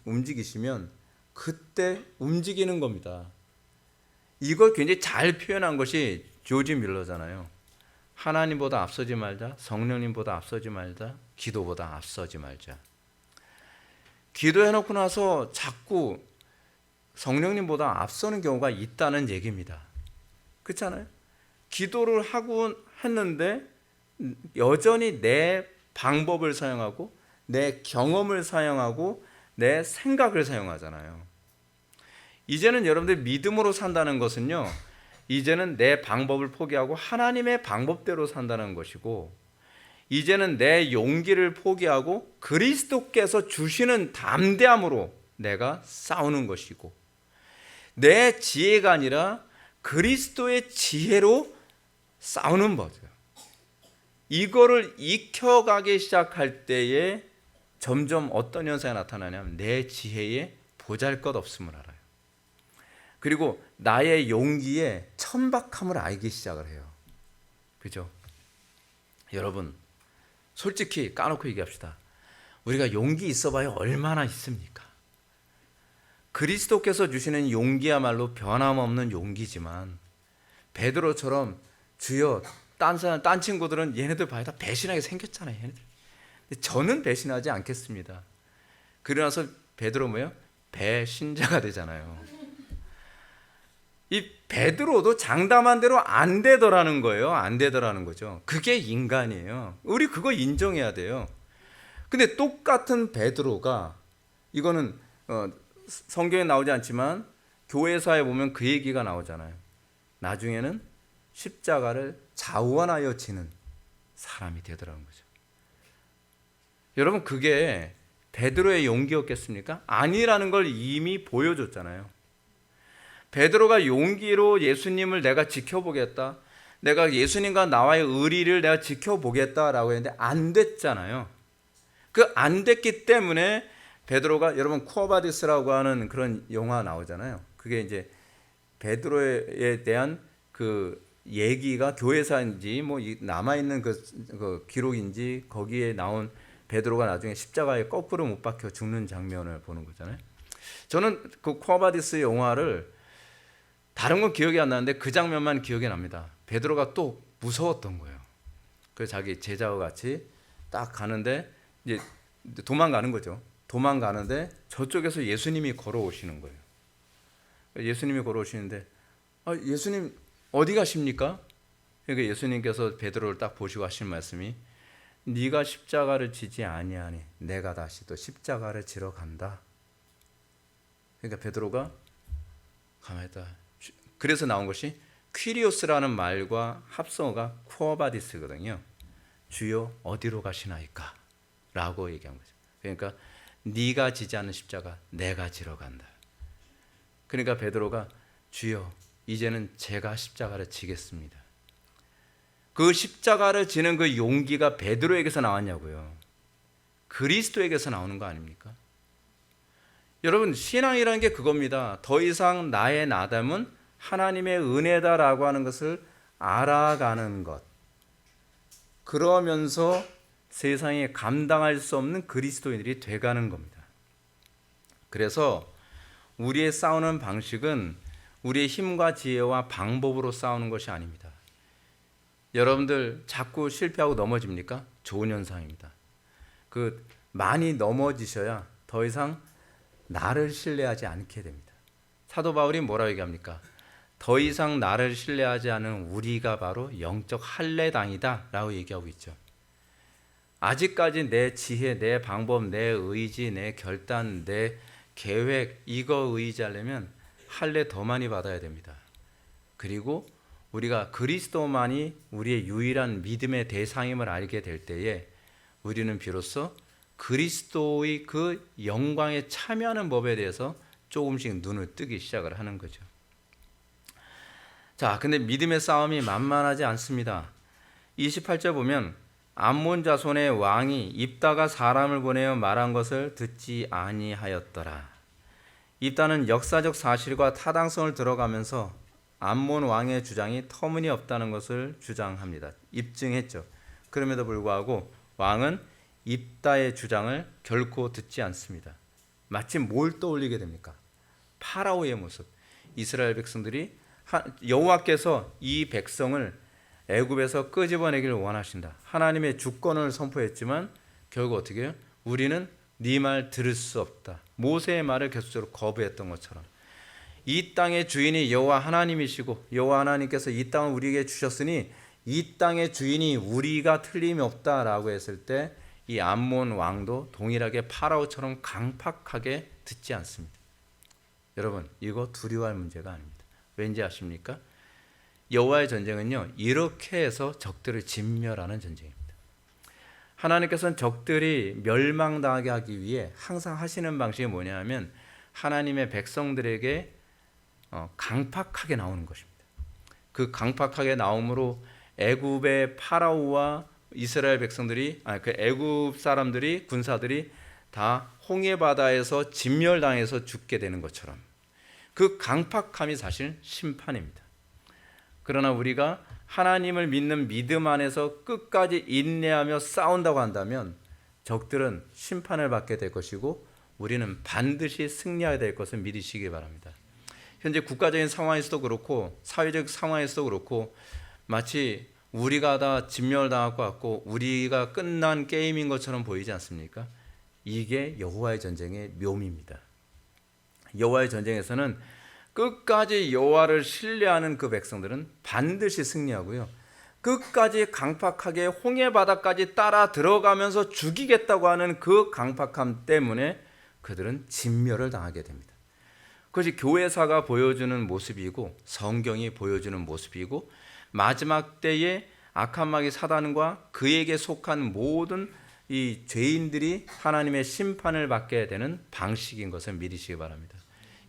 움직이시면 그때 움직이는 겁니다. 이걸 굉장히 잘 표현한 것이 조지 밀러잖아요. 하나님보다 앞서지 말자, 성령님보다 앞서지 말자, 기도보다 앞서지 말자. 기도해놓고 나서 자꾸 성령님보다 앞서는 경우가 있다는 얘기입니다. 그렇잖아요? 기도를 하고 했는데 여전히 내 방법을 사용하고 내 경험을 사용하고 내 생각을 사용하잖아요. 이제는 여러분들 믿음으로 산다는 것은요, 이제는 내 방법을 포기하고 하나님의 방법대로 산다는 것이고, 이제는 내 용기를 포기하고 그리스도께서 주시는 담대함으로 내가 싸우는 것이고, 내 지혜가 아니라 그리스도의 지혜로 싸우는 거죠. 이거를 익혀가기 시작할 때에 점점 어떤 현상이 나타나냐면 내 지혜에 보잘것없음을 알아요. 그리고 나의 용기에 천박함을 알기 시작을 해요. 그죠? 여러분, 솔직히 까놓고 얘기합시다. 우리가 용기 있어봐야 얼마나 있습니까? 그리스도께서 주시는 용기야말로 변함없는 용기지만 베드로처럼 주여, 딴 친구들은 얘네들 봐야 다 배신하게 생겼잖아요. 얘네들. 저는 배신하지 않겠습니다. 그러나서 베드로 뭐예요? 배신자가 되잖아요. 이 베드로도 장담한 대로 안 되더라는 거예요. 안 되더라는 거죠. 그게 인간이에요. 우리 그거 인정해야 돼요. 근데 똑같은 베드로가, 이거는 성경에 나오지 않지만 교회사에 보면 그 얘기가 나오잖아요. 나중에는 십자가를 자원하여 지는 사람이 되더라는 거죠. 여러분, 그게 베드로의 용기였겠습니까? 아니라는 걸 이미 보여줬잖아요. 베드로가 용기로 예수님을 내가 지켜보겠다, 내가 예수님과 나와의 의리를 내가 지켜보겠다라고 했는데 안 됐잖아요. 그 안 됐기 때문에 베드로가, 여러분 쿠어바디스라고 하는 그런 영화 나오잖아요. 그게 이제 베드로에 대한 그 얘기가 교회사인지 뭐 남아있는 그 기록인지 거기에 나온 베드로가 나중에 십자가에 거꾸로 못 박혀 죽는 장면을 보는 거잖아요. 저는 그 쿠어바디스 영화를 다른 건 기억이 안 나는데 그 장면만 기억이 납니다. 베드로가 또 무서웠던 거예요. 그 자기 제자와 같이 딱 가는데 이제 도망가는 거죠. 도망가는데 저쪽에서 예수님이 걸어오시는 거예요. 예수님이 걸어오시는데 예수님 어디 가십니까? 그러니까 예수님께서 베드로를 딱 보시고 하신 말씀이 네가 십자가를 지지 아니하니 내가 다시 또 십자가를 지러 간다. 그러니까 베드로가 가만히 있다. 그래서 나온 것이 퀴리오스라는 말과 합성어가 쿠어바디스거든요. 주여 어디로 가시나이까? 라고 얘기한 거죠. 그러니까 네가 지지 않는 십자가 내가 지러 간다. 그러니까 베드로가 주여 이제는 제가 십자가를 지겠습니다. 그 십자가를 지는 그 용기가 베드로에게서 나왔냐고요. 그리스도에게서 나오는 거 아닙니까? 여러분, 신앙이라는 게 그겁니다. 더 이상 나의 나담은 하나님의 은혜다라고 하는 것을 알아가는 것. 그러면서 세상에 감당할 수 없는 그리스도인들이 돼가는 겁니다. 그래서 우리의 싸우는 방식은 우리의 힘과 지혜와 방법으로 싸우는 것이 아닙니다. 여러분들 자꾸 실패하고 넘어집니까? 좋은 현상입니다. 많이 넘어지셔야 더 이상 나를 신뢰하지 않게 됩니다. 사도 바울이 뭐라고 얘기합니까? 더 이상 나를 신뢰하지 않은 우리가 바로 영적 할례당이다 라고 얘기하고 있죠. 아직까지 내 지혜, 내 방법, 내 의지, 내 결단, 내 계획 이거 의지하려면 할례 더 많이 받아야 됩니다. 그리고 우리가 그리스도만이 우리의 유일한 믿음의 대상임을 알게 될 때에 우리는 비로소 그리스도의 그 영광에 참여하는 법에 대해서 조금씩 눈을 뜨기 시작을 하는 거죠. 자, 근데 믿음의 싸움이 만만하지 않습니다. 28절 보면 암몬 자손의 왕이 입다가 사람을 보내어 말한 것을 듣지 아니하였더라. 입다는 역사적 사실과 타당성을 들어가면서 암몬 왕의 주장이 터무니없다는 것을 주장합니다. 입증했죠. 그럼에도 불구하고 왕은 입다의 주장을 결코 듣지 않습니다. 마침 뭘 떠올리게 됩니까? 파라오의 모습. 이스라엘 백성들이 여호와께서 이 백성을 애굽에서 끄집어내기를 원하신다. 하나님의 주권을 선포했지만 결국 어떻게 해요? 우리는 네 말 들을 수 없다. 모세의 말을 계속적으로 거부했던 것처럼 이 땅의 주인이 여호와 하나님이시고 여호와 하나님께서 이 땅을 우리에게 주셨으니 이 땅의 주인이 우리가 틀림이 없다라고 했을 때 이 암몬 왕도 동일하게 파라오처럼 강팍하게 듣지 않습니다. 여러분, 이거 두려워할 문제가 아닙니다. 왠지 아십니까? 여호와의 전쟁은요, 이렇게 해서 적들을 진멸하는 전쟁입니다. 하나님께서는 적들이 멸망당하게 하기 위해 항상 하시는 방식이 뭐냐면 하나님의 백성들에게 강팍하게 나오는 것입니다. 그 강팍하게 나옴으로 애굽의 파라오와 이스라엘 백성들이 그 애굽 사람들이 군사들이 다 홍해 바다에서 진멸당해서 죽게 되는 것처럼 그 강팍함이 사실 심판입니다. 그러나 우리가 하나님을 믿는 믿음 안에서 끝까지 인내하며 싸운다고 한다면 적들은 심판을 받게 될 것이고 우리는 반드시 승리해야 될 것을 믿으시기 바랍니다. 현재 국가적인 상황에서도 그렇고 사회적 상황에서도 그렇고 마치 우리가 다 진멸당할 것 같고 우리가 끝난 게임인 것처럼 보이지 않습니까? 이게 여호와의 전쟁의 묘미입니다. 여호와의 전쟁에서는 끝까지 여호와를 신뢰하는 그 백성들은 반드시 승리하고요. 끝까지 강팍하게 홍해 바다까지 따라 들어가면서 죽이겠다고 하는 그 강팍함 때문에 그들은 진멸을 당하게 됩니다. 그것이 교회사가 보여주는 모습이고 성경이 보여주는 모습이고 마지막 때에 악한 마귀 사단과 그에게 속한 모든 이 죄인들이 하나님의 심판을 받게 되는 방식인 것을 믿으시기 바랍니다.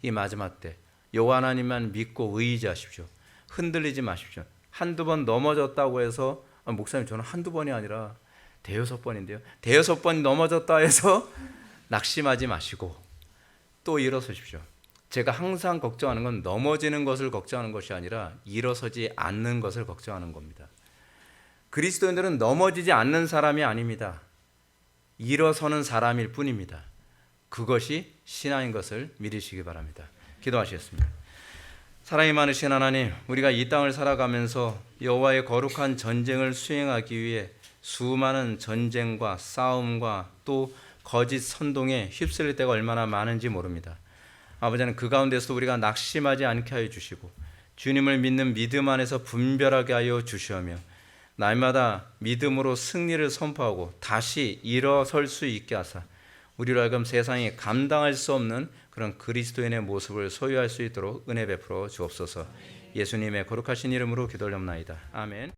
이 마지막 때 여호와 하나님만 믿고 의지하십시오. 흔들리지 마십시오. 한두 번 넘어졌다고 해서 목사님 저는 한두 번이 아니라 대여섯 번인데요. 대여섯 번 넘어졌다 해서 낙심하지 마시고 또 일어서십시오. 제가 항상 걱정하는 건 넘어지는 것을 걱정하는 것이 아니라 일어서지 않는 것을 걱정하는 겁니다. 그리스도인들은 넘어지지 않는 사람이 아닙니다. 일어서는 사람일 뿐입니다. 그것이 신앙인 것을 믿으시기 바랍니다. 기도하시겠습니다. 사랑이 많으신 하나님, 우리가 이 땅을 살아가면서 여호와의 거룩한 전쟁을 수행하기 위해 수많은 전쟁과 싸움과 또 거짓 선동에 휩쓸릴 때가 얼마나 많은지 모릅니다. 아버지는 그 가운데서 우리가 낙심하지 않게 하여 주시고 주님을 믿는 믿음 안에서 분별하게 하여 주시오며 날마다 믿음으로 승리를 선포하고 다시 일어설 수 있게 하사 우리로 하여금 세상이 감당할 수 없는 그런 그리스도인의 모습을 소유할 수 있도록 은혜 베풀어 주옵소서. 예수님의 거룩하신 이름으로 기도 올려옵나이다. 아멘.